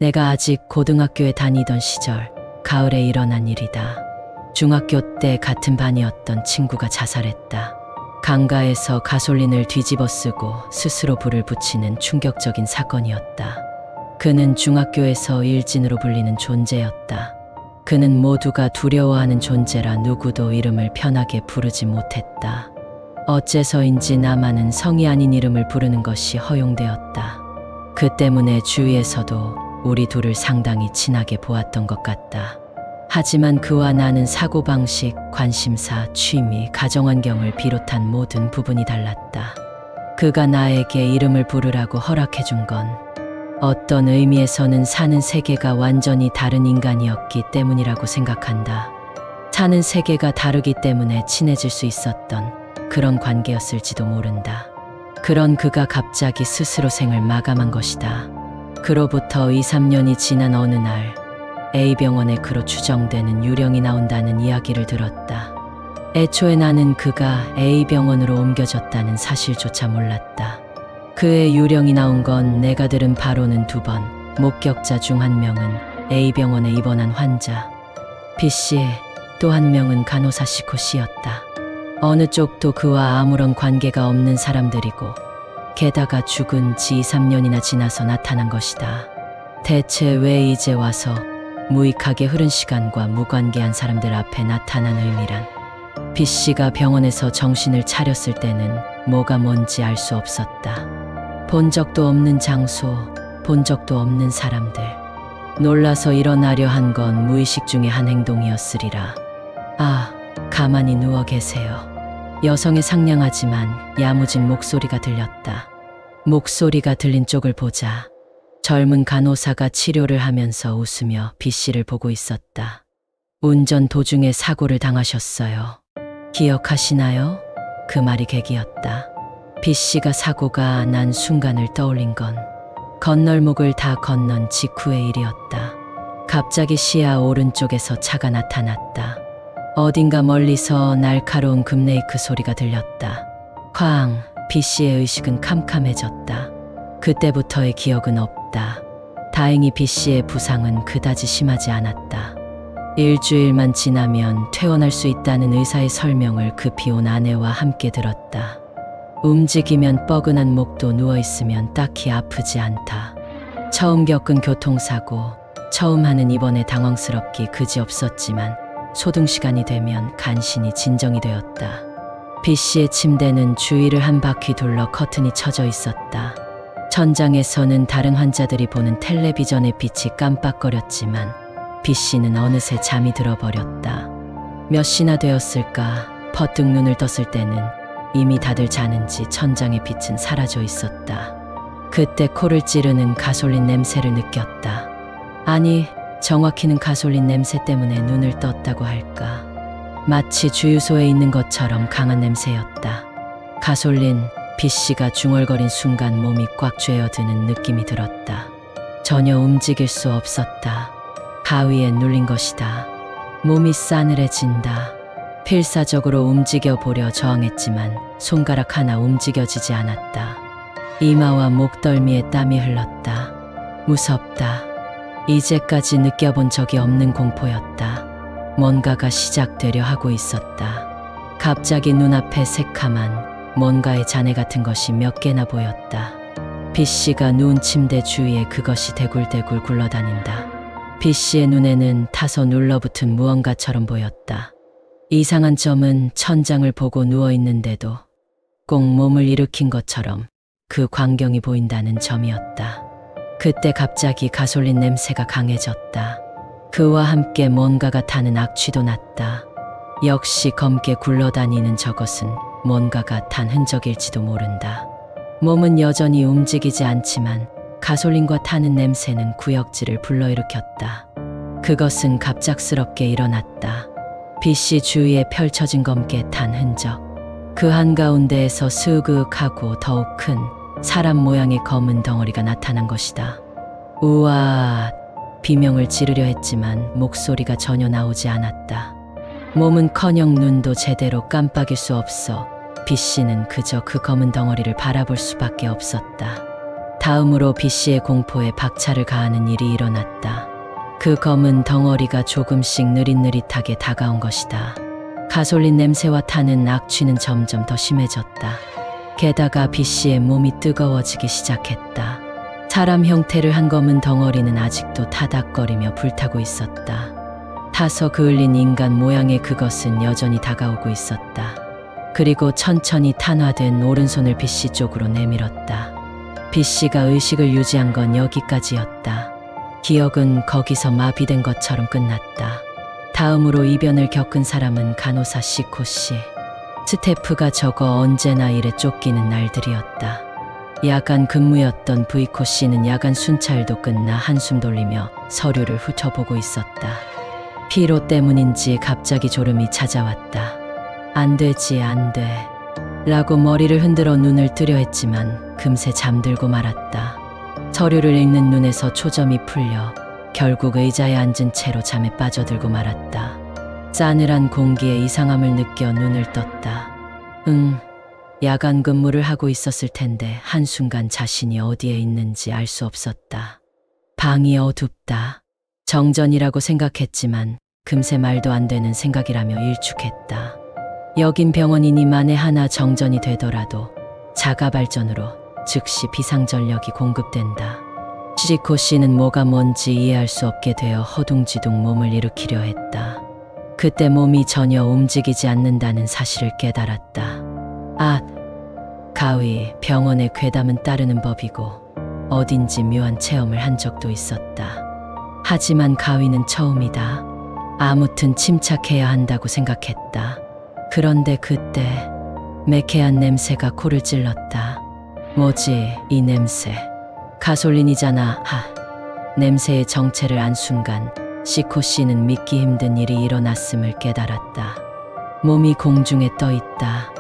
내가 아직 고등학교에 다니던 시절 가을에 일어난 일이다. 중학교 때 같은 반이었던 친구가 자살했다. 강가에서 가솔린을 뒤집어 쓰고 스스로 불을 붙이는 충격적인 사건이었다. 그는 중학교에서 일진으로 불리는 존재였다. 그는 모두가 두려워하는 존재라 누구도 이름을 편하게 부르지 못했다. 어째서인지 나만은 성이 아닌 이름을 부르는 것이 허용되었다. 그 때문에 주위에서도 우리 둘을 상당히 친하게 보았던 것 같다. 하지만 그와 나는 사고방식, 관심사, 취미, 가정환경을 비롯한 모든 부분이 달랐다. 그가 나에게 이름을 부르라고 허락해준 건 어떤 의미에서는 사는 세계가 완전히 다른 인간이었기 때문이라고 생각한다. 사는 세계가 다르기 때문에 친해질 수 있었던 그런 관계였을지도 모른다. 그런 그가 갑자기 스스로 생을 마감한 것이다. 그로부터 2, 3년이 지난 어느 날 A병원에 그로 추정되는 유령이 나온다는 이야기를 들었다. 애초에 나는 그가 A병원으로 옮겨졌다는 사실조차 몰랐다. 그의 유령이 나온 건 내가 들은 바로는 2번, 목격자 중 1명은 A병원에 입원한 환자 B씨, 또 1명은 간호사 C코씨였다. 어느 쪽도 그와 아무런 관계가 없는 사람들이고 게다가 죽은 지 2, 3년이나 지나서 나타난 것이다. 대체 왜 이제 와서 무익하게 흐른 시간과 무관계한 사람들 앞에 나타난 의미란? B씨가 병원에서 정신을 차렸을 때는 뭐가 뭔지 알 수 없었다. 본 적도 없는 장소, 본 적도 없는 사람들. 놀라서 일어나려 한 건 무의식 중의 한 행동이었으리라. 아, 가만히 누워 계세요. 여성의 상냥하지만 야무진 목소리가 들렸다. 목소리가 들린 쪽을 보자 젊은 간호사가 치료를 하면서 웃으며 B씨를 보고 있었다. 운전 도중에 사고를 당하셨어요. 기억하시나요? 그 말이 계기였다. B씨가 사고가 난 순간을 떠올린 건 건널목을 다 건넌 직후의 일이었다. 갑자기 시야 오른쪽에서 차가 나타났다. 어딘가 멀리서 날카로운 급레이크 소리가 들렸다. 쾅! B씨의 의식은 캄캄해졌다. 그때부터의 기억은 없다. 다행히 B씨의 부상은 그다지 심하지 않았다. 일주일만 지나면 퇴원할 수 있다는 의사의 설명을 급히 온 아내와 함께 들었다. 움직이면 뻐근한 목도 누워있으면 딱히 아프지 않다. 처음 겪은 교통사고, 처음 하는 입원에 당황스럽기 그지없었지만 소등 시간이 되면 간신히 진정이 되었다. B씨의 침대는 주위를 한 바퀴 둘러 커튼이 쳐져 있었다. 천장에서는 다른 환자들이 보는 텔레비전의 빛이 깜빡거렸지만 B씨는 어느새 잠이 들어버렸다. 몇 시나 되었을까? 퍼뜩 눈을 떴을 때는 이미 다들 자는지 천장의 빛은 사라져 있었다. 그때 코를 찌르는 가솔린 냄새를 느꼈다. 아니, 정확히는 가솔린 냄새 때문에 눈을 떴다고 할까. 마치 주유소에 있는 것처럼 강한 냄새였다. 가솔린, B씨가 중얼거린 순간 몸이 꽉 죄어드는 느낌이 들었다. 전혀 움직일 수 없었다. 가위에 눌린 것이다. 몸이 싸늘해진다. 필사적으로 움직여보려 저항했지만 손가락 하나 움직여지지 않았다. 이마와 목덜미에 땀이 흘렀다. 무섭다. 이제까지 느껴본 적이 없는 공포였다. 뭔가가 시작되려 하고 있었다. 갑자기 눈앞에 새카만 뭔가의 잔해 같은 것이 몇 개나 보였다. B씨가 누운 침대 주위에 그것이 대굴대굴 굴러다닌다. B씨의 눈에는 타서 눌러붙은 무언가처럼 보였다. 이상한 점은 천장을 보고 누워있는데도 꼭 몸을 일으킨 것처럼 그 광경이 보인다는 점이었다. 그때 갑자기 가솔린 냄새가 강해졌다. 그와 함께 뭔가가 타는 악취도 났다. 역시 검게 굴러다니는 저것은 뭔가가 탄 흔적일지도 모른다. 몸은 여전히 움직이지 않지만 가솔린과 타는 냄새는 구역질을 불러일으켰다. 그것은 갑작스럽게 일어났다. B씨 주위에 펼쳐진 검게 탄 흔적. 그 한가운데에서 스으그윽하고 더욱 큰 사람 모양의 검은 덩어리가 나타난 것이다. 우와! 비명을 지르려 했지만 목소리가 전혀 나오지 않았다. 몸은커녕 눈도 제대로 깜빡일 수 없어 B씨는 그저 그 검은 덩어리를 바라볼 수밖에 없었다. 다음으로 B씨의 공포에 박차를 가하는 일이 일어났다. 그 검은 덩어리가 조금씩 느릿느릿하게 다가온 것이다. 가솔린 냄새와 타는 악취는 점점 더 심해졌다. 게다가 B씨의 몸이 뜨거워지기 시작했다. 사람 형태를 한 검은 덩어리는 아직도 타닥거리며 불타고 있었다. 타서 그을린 인간 모양의 그것은 여전히 다가오고 있었다. 그리고 천천히 탄화된 오른손을 B씨 쪽으로 내밀었다. B씨가 의식을 유지한 건 여기까지였다. 기억은 거기서 마비된 것처럼 끝났다. 다음으로 이변을 겪은 사람은 간호사 C코씨. 스태프가 적어 언제나 일에 쫓기는 날들이었다. 야간 근무였던 V코씨는 야간 순찰도 끝나 한숨 돌리며 서류를 훑어보고 있었다. 피로 때문인지 갑자기 졸음이 찾아왔다. 안 되지, 안 돼. 라고 머리를 흔들어 눈을 뜨려 했지만 금세 잠들고 말았다. 서류를 읽는 눈에서 초점이 풀려 결국 의자에 앉은 채로 잠에 빠져들고 말았다. 싸늘한 공기에 이상함을 느껴 눈을 떴다. 야간 근무를 하고 있었을 텐데 한순간 자신이 어디에 있는지 알 수 없었다. 방이 어둡다. 정전이라고 생각했지만 금세 말도 안 되는 생각이라며 일축했다. 여긴 병원이니 만에 하나 정전이 되더라도 자가발전으로 즉시 비상전력이 공급된다. C코씨는 뭐가 뭔지 이해할 수 없게 되어 허둥지둥 몸을 일으키려 했다. 그때 몸이 전혀 움직이지 않는다는 사실을 깨달았다. 가위, 병원의 괴담은 따르는 법이고 어딘지 묘한 체험을 한 적도 있었다. 하지만 가위는 처음이다. 아무튼 침착해야 한다고 생각했다. 그런데 그때 매캐한 냄새가 코를 찔렀다. 뭐지, 이 냄새. 가솔린이잖아. 냄새의 정체를 안 순간 C코씨는 믿기 힘든 일이 일어났음을 깨달았다. 몸이 공중에 떠 있다.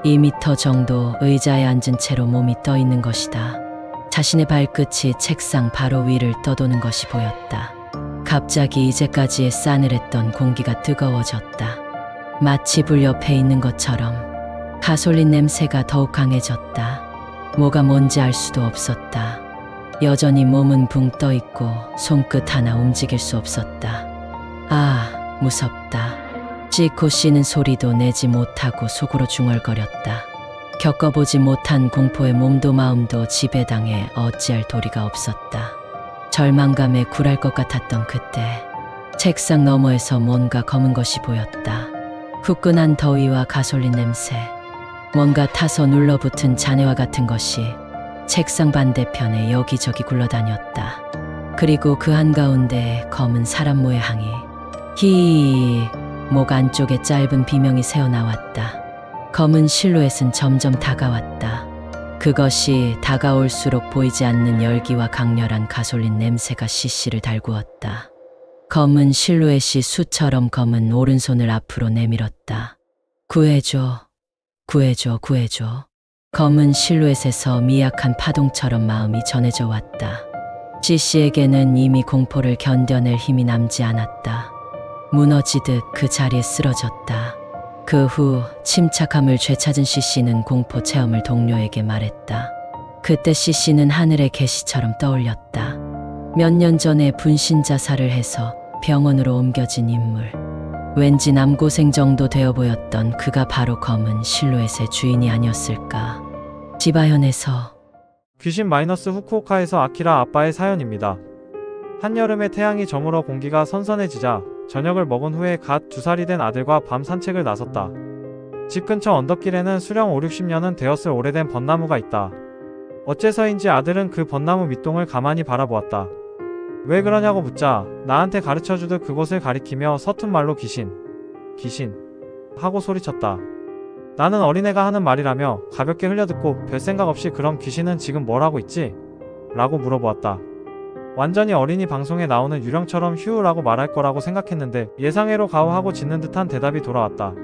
2미터 정도 의자에 앉은 채로 몸이 떠 있는 것이다. 자신의 발끝이 책상 바로 위를 떠도는 것이 보였다. 갑자기 이제까지의 싸늘했던 공기가 뜨거워졌다. 마치 불 옆에 있는 것처럼. 가솔린 냄새가 더욱 강해졌다. 뭐가 뭔지 알 수도 없었다. 여전히 몸은 붕 떠 있고 손끝 하나 움직일 수 없었다. 무섭다. C코씨는 소리도 내지 못하고 속으로 중얼거렸다. 겪어보지 못한 공포에 몸도 마음도 지배당해 어찌할 도리가 없었다. 절망감에 굴할 것 같았던 그때 책상 너머에서 뭔가 검은 것이 보였다. 후끈한 더위와 가솔린 냄새, 뭔가 타서 눌러붙은 잔해와 같은 것이 책상 반대편에 여기저기 굴러다녔다. 그리고 그 한가운데 검은 사람 모양이 목 안쪽에 짧은 비명이 새어나왔다. 검은 실루엣은 점점 다가왔다. 그것이 다가올수록 보이지 않는 열기와 강렬한 가솔린 냄새가 C씨를 달구었다. 검은 실루엣이 수처럼 검은 오른손을 앞으로 내밀었다. 구해줘, 구해줘, 구해줘. 검은 실루엣에서 미약한 파동처럼 마음이 전해져 왔다. C씨에게는 이미 공포를 견뎌낼 힘이 남지 않았다. 무너지듯 그 자리에 쓰러졌다. 그 후 침착함을 되찾은 C씨는 공포 체험을 동료에게 말했다. 그때 C씨는 하늘의 계시처럼 떠올렸다. 몇 년 전에 분신 자살을 해서 병원으로 옮겨진 인물. 왠지 남고생 정도 되어 보였던 그가 바로 검은 실루엣의 주인이 아니었을까. 지바현에서 귀신 마이너스 후쿠오카에서 아키라 아빠의 사연입니다. 한여름에 태양이 저물어 공기가 선선해지자 저녁을 먹은 후에 갓 2살이 된 아들과 밤 산책을 나섰다. 집 근처 언덕길에는 수령 5, 60년은 되었을 오래된 벚나무가 있다. 어째서인지 아들은 그 벚나무 밑동을 가만히 바라보았다. 왜 그러냐고 묻자 나한테 가르쳐주듯 그곳을 가리키며 서툰 말로 귀신, 귀신 하고 소리쳤다. 나는 어린애가 하는 말이라며 가볍게 흘려듣고 별 생각 없이 그럼 귀신은 지금 뭘 하고 있지? 라고 물어보았다. 완전히 어린이 방송에 나오는 유령처럼 휴라고 말할 거라고 생각했는데 예상외로 가오하고 짖는 듯한 대답이 돌아왔다.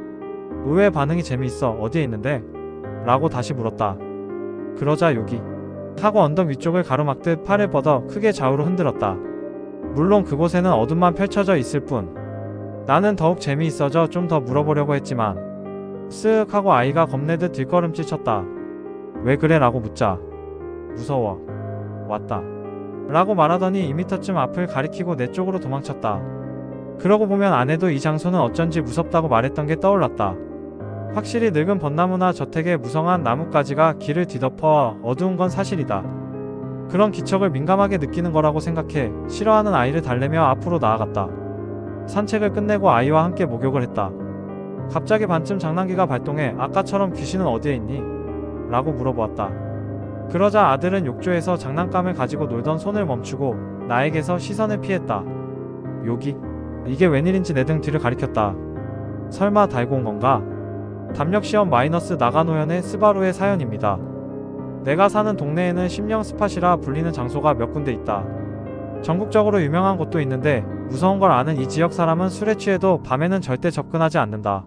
의외의 반응이 재미있어. 어디에 있는데? 라고 다시 물었다. 그러자 여기 하고 언덕 위쪽을 가로막듯 팔을 뻗어 크게 좌우로 흔들었다. 물론 그곳에는 어둠만 펼쳐져 있을 뿐. 나는 더욱 재미있어져 좀 더 물어보려고 했지만 쓱 하고 아이가 겁내듯 뒷걸음질 쳤다. 왜 그래? 라고 묻자 무서워 왔다. 라고 말하더니 2m쯤 앞을 가리키고 내 쪽으로 도망쳤다. 그러고 보면 아내도 이 장소는 어쩐지 무섭다고 말했던 게 떠올랐다. 확실히 늙은 벚나무나 저택의 무성한 나뭇가지가 길을 뒤덮어 어두운 건 사실이다. 그런 기척을 민감하게 느끼는 거라고 생각해 싫어하는 아이를 달래며 앞으로 나아갔다. 산책을 끝내고 아이와 함께 목욕을 했다. 갑자기 반쯤 장난기가 발동해 아까처럼 귀신은 어디에 있니? 라고 물어보았다. 그러자 아들은 욕조에서 장난감을 가지고 놀던 손을 멈추고 나에게서 시선을 피했다. 여기? 이게 웬일인지 내 등 뒤를 가리켰다. 설마 달고 온 건가? 담력시험 마이너스 나가노현의 스바루의 사연입니다. 내가 사는 동네에는 심령 스팟이라 불리는 장소가 몇 군데 있다. 전국적으로 유명한 곳도 있는데 무서운 걸 아는 이 지역 사람은 술에 취해도 밤에는 절대 접근하지 않는다.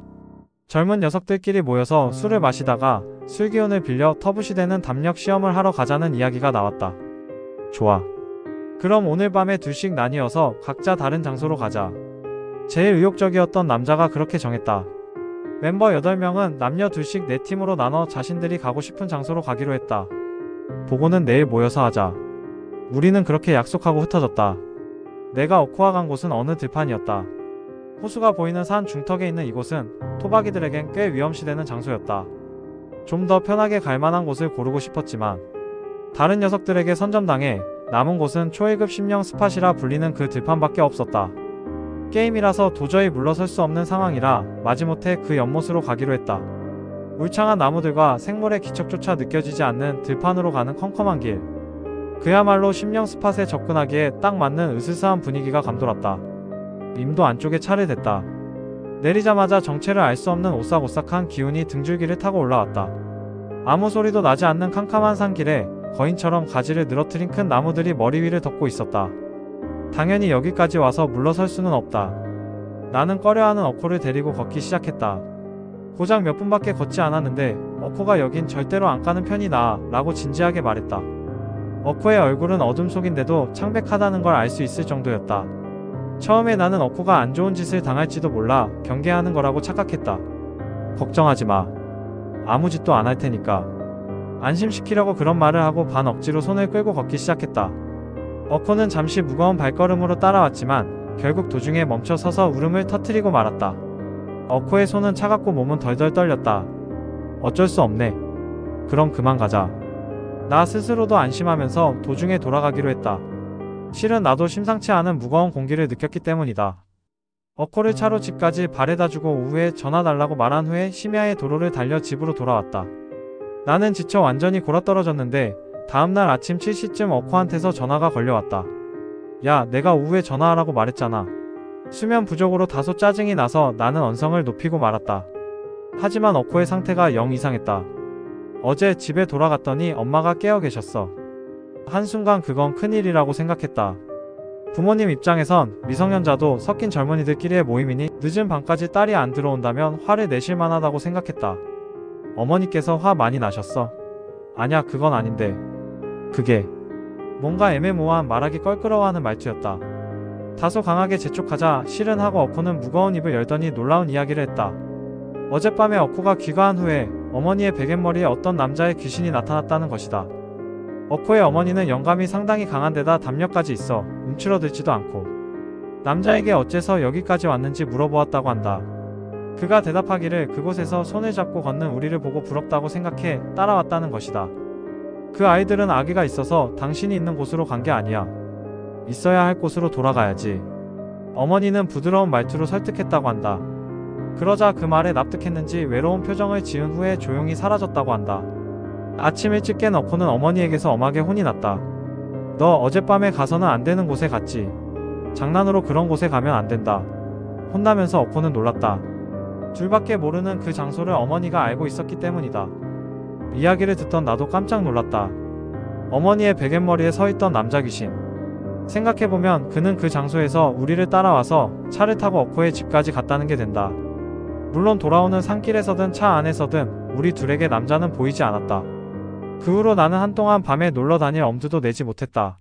젊은 녀석들끼리 모여서 술을 마시다가 술 기운을 빌려 터부시대는 담력 시험을 하러 가자는 이야기가 나왔다. 좋아. 그럼 오늘 밤에 둘씩 나뉘어서 각자 다른 장소로 가자. 제일 의욕적이었던 남자가 그렇게 정했다. 멤버 8명은 남녀 둘씩 4팀으로 나눠 자신들이 가고 싶은 장소로 가기로 했다. 보고는 내일 모여서 하자. 우리는 그렇게 약속하고 흩어졌다. 내가 어쿠아 간 곳은 어느 들판이었다. 호수가 보이는 산 중턱에 있는 이곳은 토박이들에겐 꽤 위험시되는 장소였다. 좀 더 편하게 갈 만한 곳을 고르고 싶었지만 다른 녀석들에게 선점당해 남은 곳은 초회급 심령 스팟이라 불리는 그 들판밖에 없었다. 게임이라서 도저히 물러설 수 없는 상황이라 마지못해 그 연못으로 가기로 했다. 울창한 나무들과 생물의 기척조차 느껴지지 않는 들판으로 가는 컴컴한 길. 그야말로 심령 스팟에 접근하기에 딱 맞는 으스스한 분위기가 감돌았다. 임도 안쪽에 차를 댔다. 내리자마자 정체를 알 수 없는 오싹오싹한 기운이 등줄기를 타고 올라왔다. 아무 소리도 나지 않는 캄캄한 산길에 거인처럼 가지를 늘어뜨린 큰 나무들이 머리 위를 덮고 있었다. 당연히 여기까지 와서 물러설 수는 없다. 나는 꺼려하는 어코를 데리고 걷기 시작했다. 고작 몇 분밖에 걷지 않았는데 어코가 여긴 절대로 안 가는 편이 나아 라고 진지하게 말했다. 어코의 얼굴은 어둠 속인데도 창백하다는 걸 알 수 있을 정도였다. 처음에 나는 어코가 안 좋은 짓을 당할지도 몰라 경계하는 거라고 착각했다. 걱정하지 마. 아무 짓도 안 할 테니까. 안심시키려고 그런 말을 하고 반 억지로 손을 끌고 걷기 시작했다. 어코는 잠시 무거운 발걸음으로 따라왔지만 결국 도중에 멈춰 서서 울음을 터뜨리고 말았다. 어코의 손은 차갑고 몸은 덜덜 떨렸다. 어쩔 수 없네. 그럼 그만 가자. 나 스스로도 안심하면서 도중에 돌아가기로 했다. 실은 나도 심상치 않은 무거운 공기를 느꼈기 때문이다. 어코를 차로 집까지 바래다주고 오후에 전화 달라고 말한 후에 심야의 도로를 달려 집으로 돌아왔다. 나는 지쳐 완전히 골아떨어졌는데 다음날 아침 7시쯤 어코한테서 전화가 걸려왔다. 야, 내가 오후에 전화하라고 말했잖아. 수면 부족으로 다소 짜증이 나서 나는 언성을 높이고 말았다. 하지만 어코의 상태가 영 이상했다. 어제 집에 돌아갔더니 엄마가 깨어 계셨어. 한순간 그건 큰일이라고 생각했다. 부모님 입장에선 미성년자도 섞인 젊은이들끼리의 모임이니 늦은 밤까지 딸이 안 들어온다면 화를 내실 만하다고 생각했다. 어머니께서 화 많이 나셨어? 아냐, 그건 아닌데. 그게 뭔가 애매모호한 말하기 껄끄러워하는 말투였다. 다소 강하게 재촉하자 실은 하고 어코는 무거운 입을 열더니 놀라운 이야기를 했다. 어젯밤에 어코가 귀가한 후에 어머니의 베갯머리에 어떤 남자의 귀신이 나타났다는 것이다. 어코의 어머니는 영감이 상당히 강한 데다 담력까지 있어 움츠러들지도 않고 남자에게 어째서 여기까지 왔는지 물어보았다고 한다. 그가 대답하기를 그곳에서 손을 잡고 걷는 우리를 보고 부럽다고 생각해 따라왔다는 것이다. 그 아이들은 아기가 있어서 당신이 있는 곳으로 간 게 아니야. 있어야 할 곳으로 돌아가야지. 어머니는 부드러운 말투로 설득했다고 한다. 그러자 그 말에 납득했는지 외로운 표정을 지은 후에 조용히 사라졌다고 한다. 아침 일찍 깬 어코는 어머니에게서 엄하게 혼이 났다. 너 어젯밤에 가서는 안 되는 곳에 갔지. 장난으로 그런 곳에 가면 안 된다. 혼나면서 어코는 놀랐다. 둘밖에 모르는 그 장소를 어머니가 알고 있었기 때문이다. 이야기를 듣던 나도 깜짝 놀랐다. 어머니의 베갯머리에 서있던 남자 귀신. 생각해보면 그는 그 장소에서 우리를 따라와서 차를 타고 어코의 집까지 갔다는 게 된다. 물론 돌아오는 산길에서든 차 안에서든 우리 둘에게 남자는 보이지 않았다. 그 후로 나는 한동안 밤에 놀러 다닐 엄두도 내지 못했다.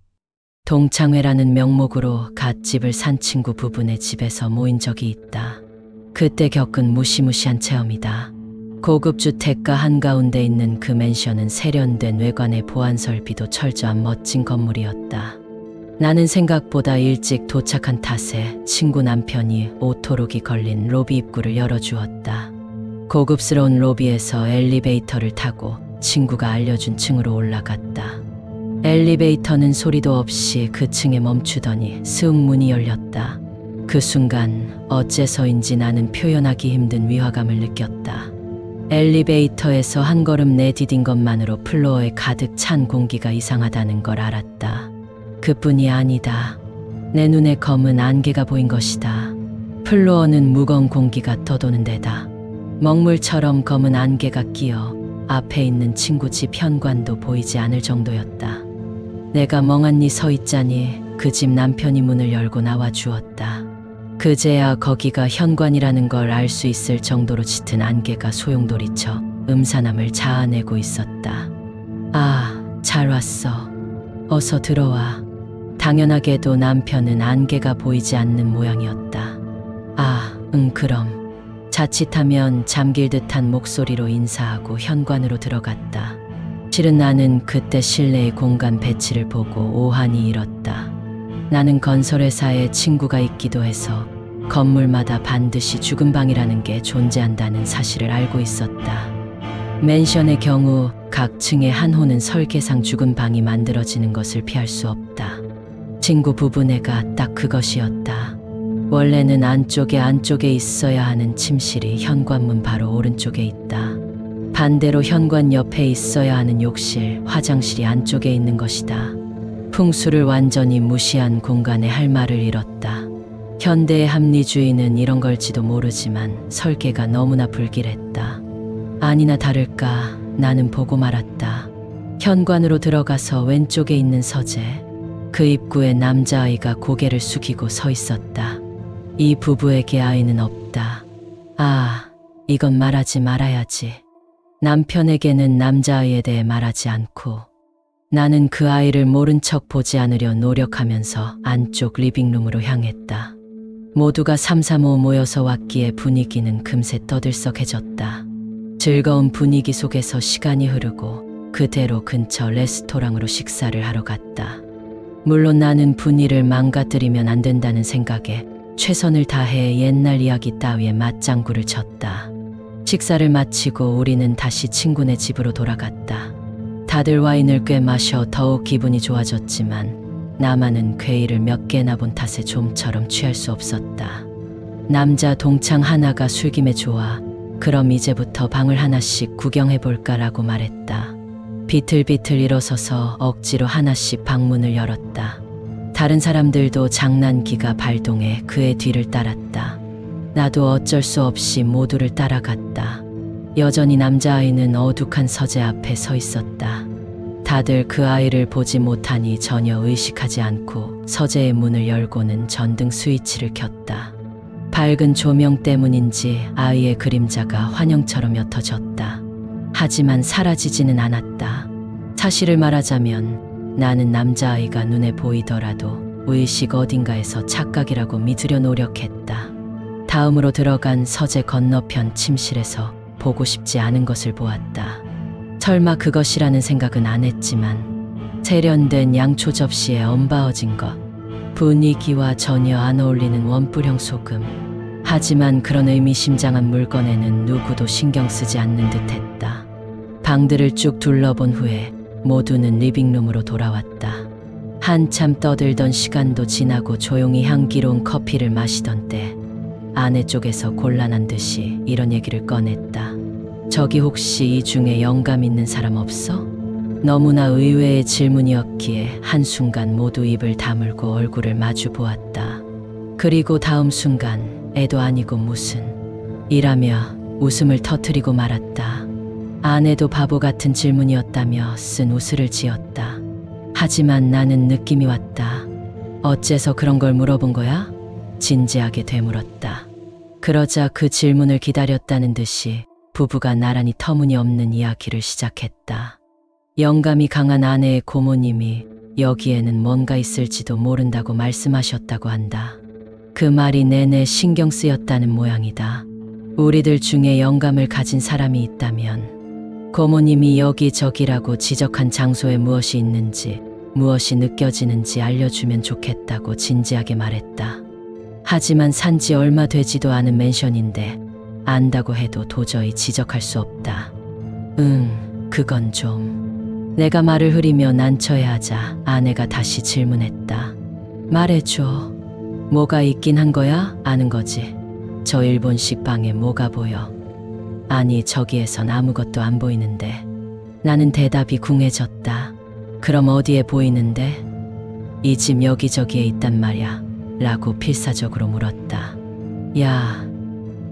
동창회라는 명목으로 갓집을 산 친구 부부네 집에서 모인 적이 있다. 그때 겪은 무시무시한 체험이다. 고급 주택가 한가운데 있는 그 맨션은 세련된 외관의 보안 설비도 철저한 멋진 건물이었다. 나는 생각보다 일찍 도착한 탓에 친구 남편이 오토록이 걸린 로비 입구를 열어주었다. 고급스러운 로비에서 엘리베이터를 타고 친구가 알려준 층으로 올라갔다. 엘리베이터는 소리도 없이 그 층에 멈추더니 슥 문이 열렸다. 그 순간 어째서인지 나는 표현하기 힘든 위화감을 느꼈다. 엘리베이터에서 한 걸음 내디딘 것만으로 플로어에 가득 찬 공기가 이상하다는 걸 알았다. 그뿐이 아니다. 내 눈에 검은 안개가 보인 것이다. 플로어는 무거운 공기가 떠도는 데다 먹물처럼 검은 안개가 끼어 앞에 있는 친구 집 현관도 보이지 않을 정도였다. 내가 멍하니 서 있자니 그 집 남편이 문을 열고 나와 주었다. 그제야 거기가 현관이라는 걸 알 수 있을 정도로 짙은 안개가 소용돌이쳐 음산함을 자아내고 있었다. 아, 잘 왔어. 어서 들어와. 당연하게도 남편은 안개가 보이지 않는 모양이었다. 아, 그럼. 자칫하면 잠길 듯한 목소리로 인사하고 현관으로 들어갔다. 실은 나는 그때 실내의 공간 배치를 보고 오한이 일었다. 나는 건설회사에 친구가 있기도 해서 건물마다 반드시 죽은 방이라는 게 존재한다는 사실을 알고 있었다. 맨션의 경우 각 층에 한 호는 설계상 죽은 방이 만들어지는 것을 피할 수 없다. 친구 부부네가 딱 그것이었다. 원래는 안쪽에 있어야 하는 침실이 현관문 바로 오른쪽에 있다. 반대로 현관 옆에 있어야 하는 욕실, 화장실이 안쪽에 있는 것이다. 풍수를 완전히 무시한 공간에 할 말을 잃었다. 현대의 합리주의는 이런 걸지도 모르지만 설계가 너무나 불길했다. 아니나 다를까 나는 보고 말았다. 현관으로 들어가서 왼쪽에 있는 서재, 그 입구에 남자아이가 고개를 숙이고 서 있었다. 이 부부에게 아이는 없다. 아, 이건 말하지 말아야지. 남편에게는 남자아이에 대해 말하지 않고 나는 그 아이를 모른 척 보지 않으려 노력하면서 안쪽 리빙룸으로 향했다. 모두가 삼삼오오 모여서 왔기에 분위기는 금세 떠들썩해졌다. 즐거운 분위기 속에서 시간이 흐르고 그대로 근처 레스토랑으로 식사를 하러 갔다. 물론 나는 분위기를 망가뜨리면 안 된다는 생각에 최선을 다해 옛날 이야기 따위에 맞장구를 쳤다. 식사를 마치고 우리는 다시 친구네 집으로 돌아갔다. 다들 와인을 꽤 마셔 더욱 기분이 좋아졌지만 나만은 괴이를 몇 개나 본 탓에 좀처럼 취할 수 없었다. 남자 동창 하나가 술김에 좋아 그럼 이제부터 방을 하나씩 구경해볼까라고 말했다. 비틀비틀 일어서서 억지로 하나씩 방문을 열었다. 다른 사람들도 장난기가 발동해 그의 뒤를 따랐다. 나도 어쩔 수 없이 모두를 따라갔다. 여전히 남자아이는 어둑한 서재 앞에 서 있었다. 다들 그 아이를 보지 못하니 전혀 의식하지 않고 서재의 문을 열고는 전등 스위치를 켰다. 밝은 조명 때문인지 아이의 그림자가 환영처럼 옅어졌다. 하지만 사라지지는 않았다. 사실을 말하자면 나는 남자아이가 눈에 보이더라도 의식 어딘가에서 착각이라고 믿으려 노력했다. 다음으로 들어간 서재 건너편 침실에서 보고 싶지 않은 것을 보았다. 설마 그것이라는 생각은 안 했지만 세련된 양초 접시에 엉바어진 것, 분위기와 전혀 안 어울리는 원뿔형 소금. 하지만 그런 의미심장한 물건에는 누구도 신경 쓰지 않는 듯했다. 방들을 쭉 둘러본 후에 모두는 리빙룸으로 돌아왔다. 한참 떠들던 시간도 지나고 조용히 향기로운 커피를 마시던 때 아내 쪽에서 곤란한 듯이 이런 얘기를 꺼냈다. 저기 혹시 이 중에 영감 있는 사람 없어? 너무나 의외의 질문이었기에 한순간 모두 입을 다물고 얼굴을 마주 보았다. 그리고 다음 순간 애도 아니고 무슨 이라며 웃음을 터뜨리고 말았다. 아내도 바보 같은 질문이었다며 쓴 웃음을 지었다. 하지만 나는 느낌이 왔다. 어째서 그런 걸 물어본 거야? 진지하게 되물었다. 그러자 그 질문을 기다렸다는 듯이 부부가 나란히 터무니없는 이야기를 시작했다. 영감이 강한 아내의 고모님이 여기에는 뭔가 있을지도 모른다고 말씀하셨다고 한다. 그 말이 내내 신경 쓰였다는 모양이다. 우리들 중에 영감을 가진 사람이 있다면 고모님이 여기저기라고 지적한 장소에 무엇이 있는지, 무엇이 느껴지는지 알려주면 좋겠다고 진지하게 말했다. 하지만 산지 얼마 되지도 않은 맨션인데 안다고 해도 도저히 지적할 수 없다. 그건 좀. 내가 말을 흐리며 난처해 하자 아내가 다시 질문했다. 말해줘. 뭐가 있긴 한 거야? 아는 거지. 저 일본식 방에 뭐가 보여? 아니, 저기에선 아무것도 안 보이는데. 나는 대답이 궁해졌다. 그럼 어디에 보이는데? 이 집 여기저기에 있단 말야. 라고 필사적으로 물었다. 야,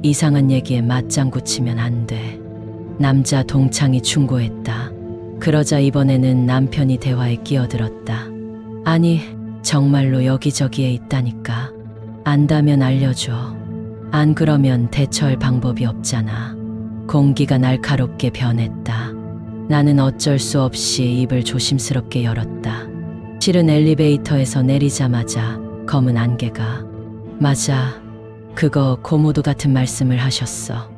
이상한 얘기에 맞장구 치면 안 돼. 남자 동창이 충고했다. 그러자 이번에는 남편이 대화에 끼어들었다. 아니, 정말로 여기저기에 있다니까. 안다면 알려줘. 안 그러면 대처할 방법이 없잖아. 공기가 날카롭게 변했다. 나는 어쩔 수 없이 입을 조심스럽게 열었다. 실은 엘리베이터에서 내리자마자 검은 안개가. 맞아. 그거 고모도 같은 말씀을 하셨어.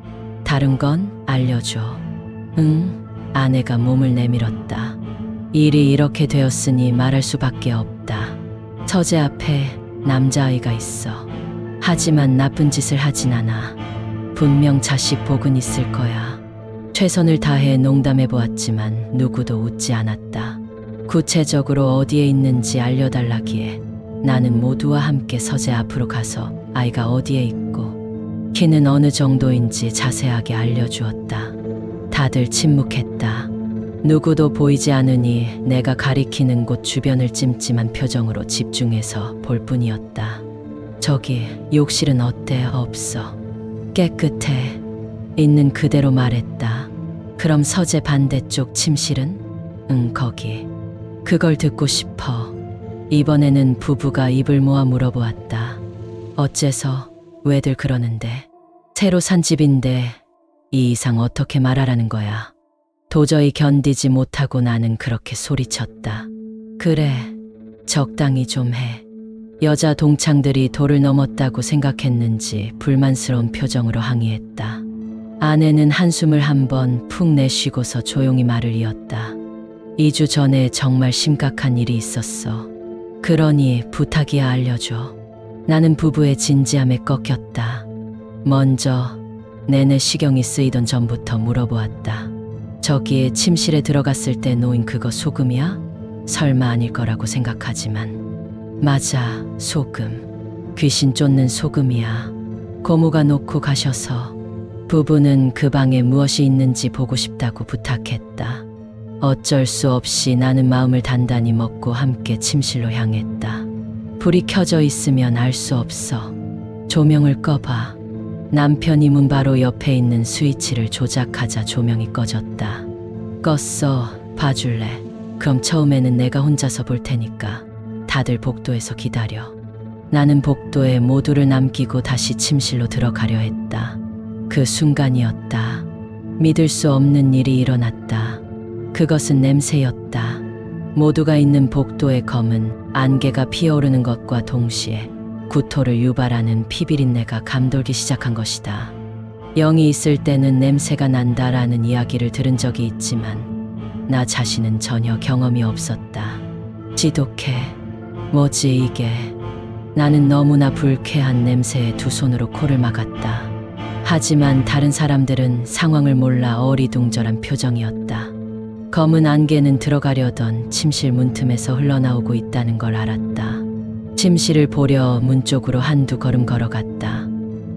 다른 건 알려줘. 응? 아내가 몸을 내밀었다. 일이 이렇게 되었으니 말할 수밖에 없다. 서재 앞에 남자아이가 있어. 하지만 나쁜 짓을 하진 않아. 분명 자식 복은 있을 거야. 최선을 다해 농담해 보았지만 누구도 웃지 않았다. 구체적으로 어디에 있는지 알려달라기에 나는 모두와 함께 서재 앞으로 가서 아이가 어디에 있고 키는 어느 정도인지 자세하게 알려주었다. 다들 침묵했다. 누구도 보이지 않으니 내가 가리키는 곳 주변을 찜찜한 표정으로 집중해서 볼 뿐이었다. 저기 욕실은 어때? 없어. 깨끗해. 있는 그대로 말했다. 그럼 서재 반대쪽 침실은? 응, 거기. 그걸 듣고 싶어. 이번에는 부부가 입을 모아 물어보았다. 어째서? 왜들 그러는데? 새로 산 집인데 이 이상 어떻게 말하라는 거야? 도저히 견디지 못하고 나는 그렇게 소리쳤다. 그래, 적당히 좀 해. 여자 동창들이 도를 넘었다고 생각했는지 불만스러운 표정으로 항의했다. 아내는 한숨을 한번 푹 내쉬고서 조용히 말을 이었다. 2주 전에 정말 심각한 일이 있었어. 그러니 부탁이야, 알려줘. 나는 부부의 진지함에 꺾였다. 먼저 내내 시경이 쓰이던 전부터 물어보았다. 저기에 침실에 들어갔을 때 놓인 그거 소금이야? 설마 아닐 거라고 생각하지만. 맞아, 소금. 귀신 쫓는 소금이야. 고모가 놓고 가셔서 부부는 그 방에 무엇이 있는지 보고 싶다고 부탁했다. 어쩔 수 없이 나는 마음을 단단히 먹고 함께 침실로 향했다. 불이 켜져 있으면 알 수 없어. 조명을 꺼봐. 남편이 문 바로 옆에 있는 스위치를 조작하자 조명이 꺼졌다. 껐어. 봐줄래? 그럼 처음에는 내가 혼자서 볼 테니까 다들 복도에서 기다려. 나는 복도에 모두를 남기고 다시 침실로 들어가려 했다. 그 순간이었다. 믿을 수 없는 일이 일어났다. 그것은 냄새였다. 모두가 있는 복도의 검은 안개가 피어오르는 것과 동시에 구토를 유발하는 피비린내가 감돌기 시작한 것이다. 영이 있을 때는 냄새가 난다라는 이야기를 들은 적이 있지만 나 자신은 전혀 경험이 없었다. 지독해. 뭐지 이게? 나는 너무나 불쾌한 냄새에 두 손으로 코를 막았다. 하지만 다른 사람들은 상황을 몰라 어리둥절한 표정이었다. 검은 안개는 들어가려던 침실 문틈에서 흘러나오고 있다는 걸 알았다. 침실을 보려 문 쪽으로 한두 걸음 걸어갔다.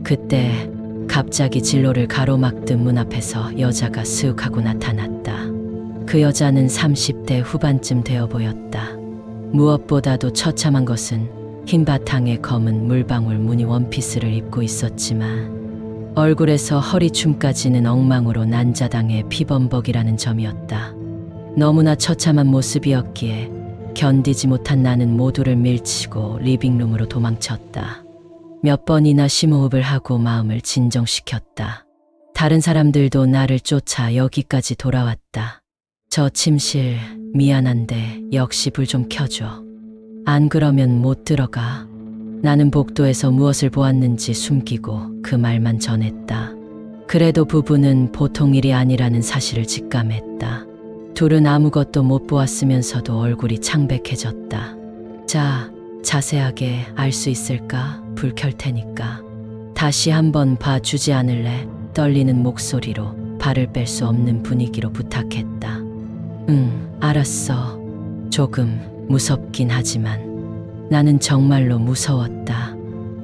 그때 갑자기 진로를 가로막듯 문 앞에서 여자가 슥 하고 나타났다. 그 여자는 30대 후반쯤 되어 보였다. 무엇보다도 처참한 것은 흰 바탕에 검은 물방울 무늬 원피스를 입고 있었지만 얼굴에서 허리춤까지는 엉망으로 난자당해 피범벅이라는 점이었다. 너무나 처참한 모습이었기에 견디지 못한 나는 모두를 밀치고 리빙룸으로 도망쳤다. 몇 번이나 심호흡을 하고 마음을 진정시켰다. 다른 사람들도 나를 쫓아 여기까지 돌아왔다. 저 침실 미안한데 역시 불 좀 켜줘. 안 그러면 못 들어가. 나는 복도에서 무엇을 보았는지 숨기고 그 말만 전했다. 그래도 부부는 보통 일이 아니라는 사실을 직감했다. 둘은 아무것도 못 보았으면서도 얼굴이 창백해졌다. 자, 자세하게 알 수 있을까? 불 켤 테니까. 다시 한번 봐주지 않을래? 떨리는 목소리로 발을 뺄 수 없는 분위기로 부탁했다. 응, 알았어. 조금 무섭긴 하지만 나는 정말로 무서웠다.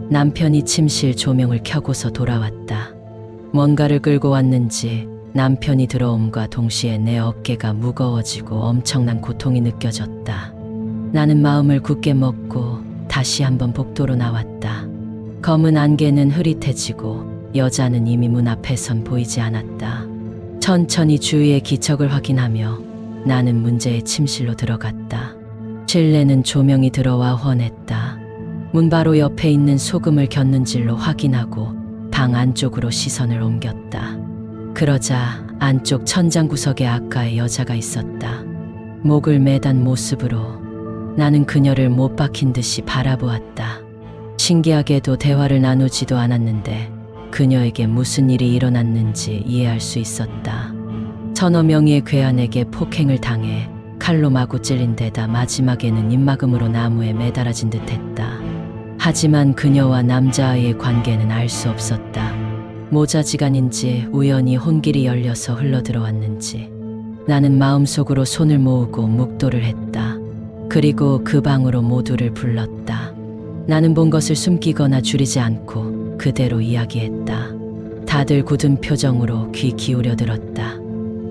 남편이 침실 조명을 켜고서 돌아왔다. 뭔가를 끌고 왔는지 남편이 들어옴과 동시에 내 어깨가 무거워지고 엄청난 고통이 느껴졌다. 나는 마음을 굳게 먹고 다시 한번 복도로 나왔다. 검은 안개는 흐릿해지고 여자는 이미 문 앞에선 보이지 않았다. 천천히 주위의 기척을 확인하며 나는 문제의 침실로 들어갔다. 실내는 조명이 들어와 훤했다. 문 바로 옆에 있는 소금을 곁눈질로 확인하고 방 안쪽으로 시선을 옮겼다. 그러자 안쪽 천장 구석에 아까의 여자가 있었다. 목을 매단 모습으로 나는 그녀를 못 박힌 듯이 바라보았다. 신기하게도 대화를 나누지도 않았는데 그녀에게 무슨 일이 일어났는지 이해할 수 있었다. 서너 명의 괴한에게 폭행을 당해 칼로 마구 찔린 데다 마지막에는 입막음으로 나무에 매달아진 듯했다. 하지만 그녀와 남자아이의 관계는 알 수 없었다. 모자지간인지 우연히 혼길이 열려서 흘러들어왔는지 나는 마음속으로 손을 모으고 묵도를 했다. 그리고 그 방으로 모두를 불렀다. 나는 본 것을 숨기거나 줄이지 않고 그대로 이야기했다. 다들 굳은 표정으로 귀 기울여 들었다.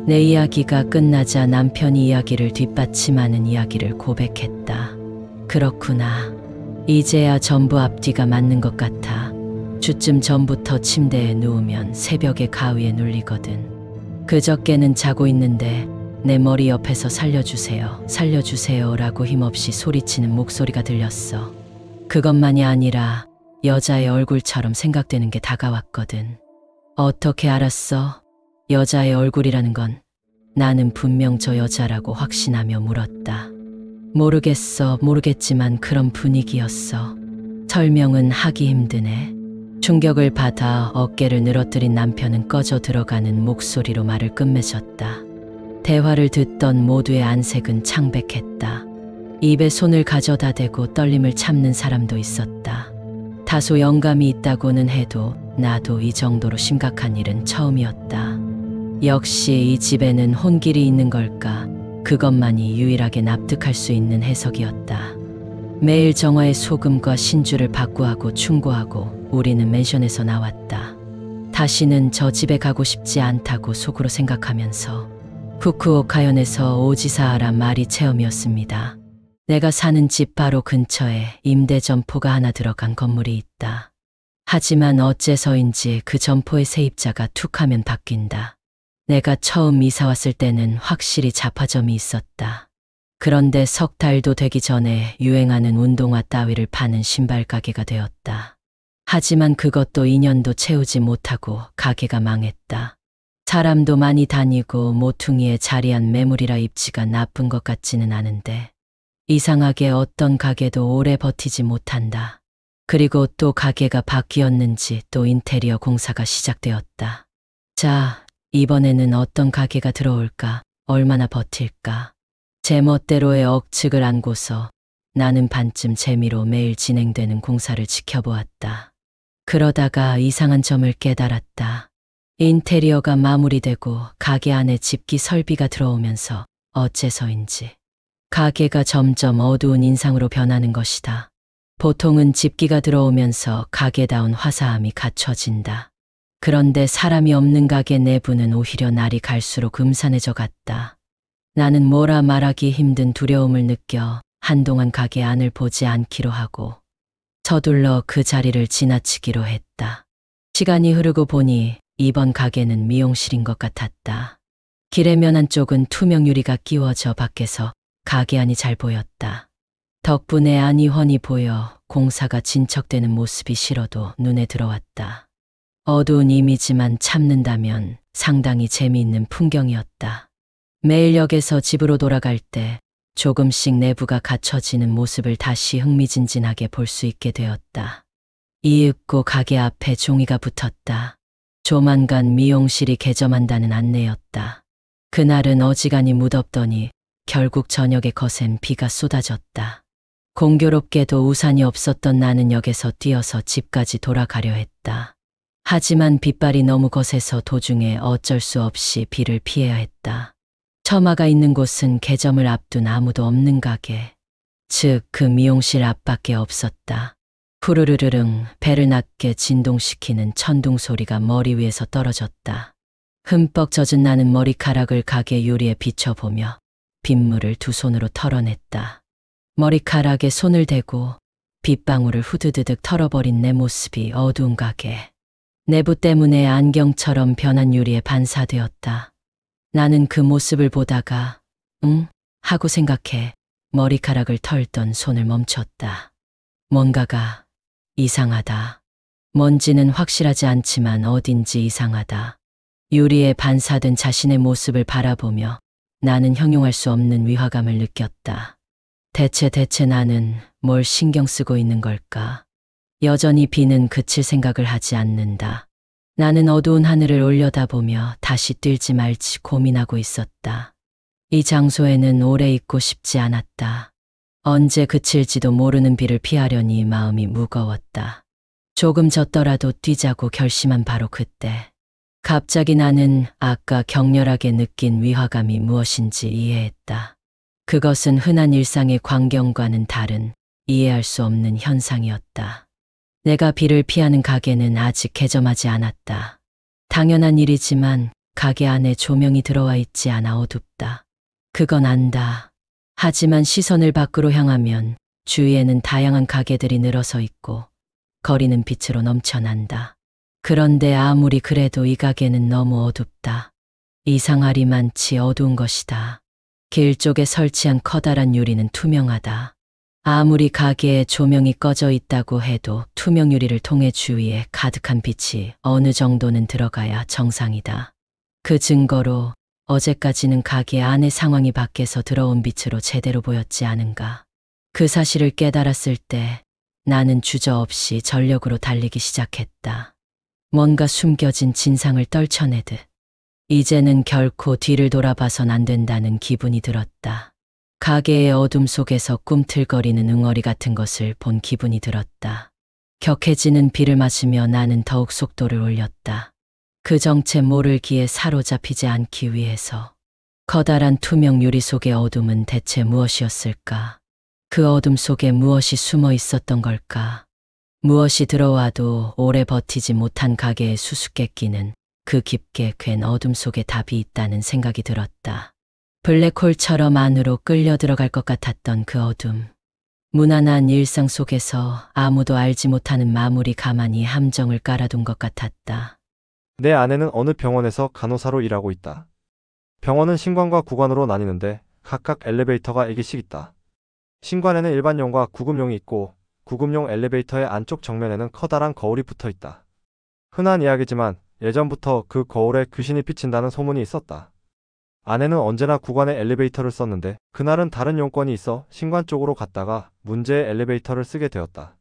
내 이야기가 끝나자 남편이 이야기를 뒷받침하는 이야기를 고백했다. 그렇구나. 이제야 전부 앞뒤가 맞는 것 같아. 주쯤 전부터 침대에 누우면 새벽에 가위에 눌리거든. 그저께는 자고 있는데 내 머리 옆에서 살려주세요, 살려주세요 라고 힘없이 소리치는 목소리가 들렸어. 그것만이 아니라 여자의 얼굴처럼 생각되는 게 다가왔거든. 어떻게 알았어? 여자의 얼굴이라는 건 나는 분명 저 여자라고 확신하며 물었다. 모르겠어, 모르겠지만 그런 분위기였어. 설명은 하기 힘드네. 충격을 받아 어깨를 늘어뜨린 남편은 꺼져 들어가는 목소리로 말을 끝맺었다. 대화를 듣던 모두의 안색은 창백했다. 입에 손을 가져다 대고 떨림을 참는 사람도 있었다. 다소 영감이 있다고는 해도 나도 이 정도로 심각한 일은 처음이었다. 역시 이 집에는 혼길이 있는 걸까? 그것만이 유일하게 납득할 수 있는 해석이었다. 매일 정화의 소금과 신주를 박구하고 충고하고 우리는 맨션에서 나왔다. 다시는 저 집에 가고 싶지 않다고 속으로 생각하면서. 후쿠오카현에서 오지사하란 말이 체험이었습니다. 내가 사는 집 바로 근처에 임대 점포가 하나 들어간 건물이 있다. 하지만 어째서인지 그 점포의 세입자가 툭 하면 바뀐다. 내가 처음 이사 왔을 때는 확실히 잡화점이 있었다. 그런데 석 달도 되기 전에 유행하는 운동화 따위를 파는 신발 가게가 되었다. 하지만 그것도 2년도 채우지 못하고 가게가 망했다. 사람도 많이 다니고 모퉁이에 자리한 매물이라 입지가 나쁜 것 같지는 않은데 이상하게 어떤 가게도 오래 버티지 못한다. 그리고 또 가게가 바뀌었는지 또 인테리어 공사가 시작되었다. 자, 이번에는 어떤 가게가 들어올까? 얼마나 버틸까? 제 멋대로의 억측을 안고서 나는 반쯤 재미로 매일 진행되는 공사를 지켜보았다. 그러다가 이상한 점을 깨달았다. 인테리어가 마무리되고 가게 안에 집기 설비가 들어오면서 어째서인지 가게가 점점 어두운 인상으로 변하는 것이다. 보통은 집기가 들어오면서 가게다운 화사함이 갖춰진다. 그런데 사람이 없는 가게 내부는 오히려 날이 갈수록 음산해져 갔다. 나는 뭐라 말하기 힘든 두려움을 느껴 한동안 가게 안을 보지 않기로 하고 서둘러 그 자리를 지나치기로 했다. 시간이 흐르고 보니 이번 가게는 미용실인 것 같았다. 길의 면 한쪽은 투명 유리가 끼워져 밖에서 가게 안이 잘 보였다. 덕분에 안이 훤히 보여 공사가 진척되는 모습이 싫어도 눈에 들어왔다. 어두운 이미지만 참는다면 상당히 재미있는 풍경이었다. 매일 역에서 집으로 돌아갈 때 조금씩 내부가 갖춰지는 모습을 다시 흥미진진하게 볼 수 있게 되었다. 이윽고 가게 앞에 종이가 붙었다. 조만간 미용실이 개점한다는 안내였다. 그날은 어지간히 무덥더니 결국 저녁에 거센 비가 쏟아졌다. 공교롭게도 우산이 없었던 나는 역에서 뛰어서 집까지 돌아가려 했다. 하지만 빗발이 너무 거세서 도중에 어쩔 수 없이 비를 피해야 했다. 처마가 있는 곳은 개점을 앞둔 아무도 없는 가게. 즉, 그 미용실 앞밖에 없었다. 후루루르릉 배를 낮게 진동시키는 천둥 소리가 머리 위에서 떨어졌다. 흠뻑 젖은 나는 머리카락을 가게 유리에 비춰보며 빗물을 두 손으로 털어냈다. 머리카락에 손을 대고 빗방울을 후드드득 털어버린 내 모습이 어두운 가게. 내부 때문에 안경처럼 변한 유리에 반사되었다. 나는 그 모습을 보다가 응? 하고 생각해 머리카락을 털던 손을 멈췄다. 뭔가가 이상하다. 뭔지는 확실하지 않지만 어딘지 이상하다. 유리에 반사된 자신의 모습을 바라보며 나는 형용할 수 없는 위화감을 느꼈다. 대체 나는 뭘 신경 쓰고 있는 걸까? 여전히 비는 그칠 생각을 하지 않는다. 나는 어두운 하늘을 올려다보며 다시 뛸지 말지 고민하고 있었다. 이 장소에는 오래 있고 싶지 않았다. 언제 그칠지도 모르는 비를 피하려니 마음이 무거웠다. 조금 졌더라도 뛰자고 결심한 바로 그때. 갑자기 나는 아까 격렬하게 느낀 위화감이 무엇인지 이해했다. 그것은 흔한 일상의 광경과는 다른 이해할 수 없는 현상이었다. 내가 비를 피하는 가게는 아직 개점하지 않았다. 당연한 일이지만 가게 안에 조명이 들어와 있지 않아 어둡다. 그건 안다. 하지만 시선을 밖으로 향하면 주위에는 다양한 가게들이 늘어서 있고 거리는 빛으로 넘쳐난다. 그런데 아무리 그래도 이 가게는 너무 어둡다. 이상하리만치 어두운 것이다. 길 쪽에 설치한 커다란 유리는 투명하다. 아무리 가게에 조명이 꺼져 있다고 해도 투명 유리를 통해 주위에 가득한 빛이 어느 정도는 들어가야 정상이다. 그 증거로 어제까지는 가게 안의 상황이 밖에서 들어온 빛으로 제대로 보였지 않은가. 그 사실을 깨달았을 때 나는 주저없이 전력으로 달리기 시작했다. 뭔가 숨겨진 진상을 떨쳐내듯. 이제는 결코 뒤를 돌아봐선 안 된다는 기분이 들었다. 가게의 어둠 속에서 꿈틀거리는 응어리 같은 것을 본 기분이 들었다. 격해지는 비를 맞으며 나는 더욱 속도를 올렸다. 그 정체 모를 기에 사로잡히지 않기 위해서. 커다란 투명 유리 속의 어둠은 대체 무엇이었을까? 그 어둠 속에 무엇이 숨어 있었던 걸까? 무엇이 들어와도 오래 버티지 못한 가게의 수수께끼는 그 깊게 괸 어둠 속에 답이 있다는 생각이 들었다. 블랙홀처럼 안으로 끌려 들어갈 것 같았던 그 어둠. 무난한 일상 속에서 아무도 알지 못하는 마무리 가만히 함정을 깔아둔 것 같았다. 내 아내는 어느 병원에서 간호사로 일하고 있다. 병원은 신관과 구관으로 나뉘는데 각각 엘리베이터가 1개씩 있다. 신관에는 일반용과 구급용이 있고 구급용 엘리베이터의 안쪽 정면에는 커다란 거울이 붙어 있다. 흔한 이야기지만 예전부터 그 거울에 귀신이 비친다는 소문이 있었다. 아내는 언제나 구관의 엘리베이터를 썼는데 그날은 다른 용건이 있어 신관 쪽으로 갔다가 문제의 엘리베이터를 쓰게 되었다.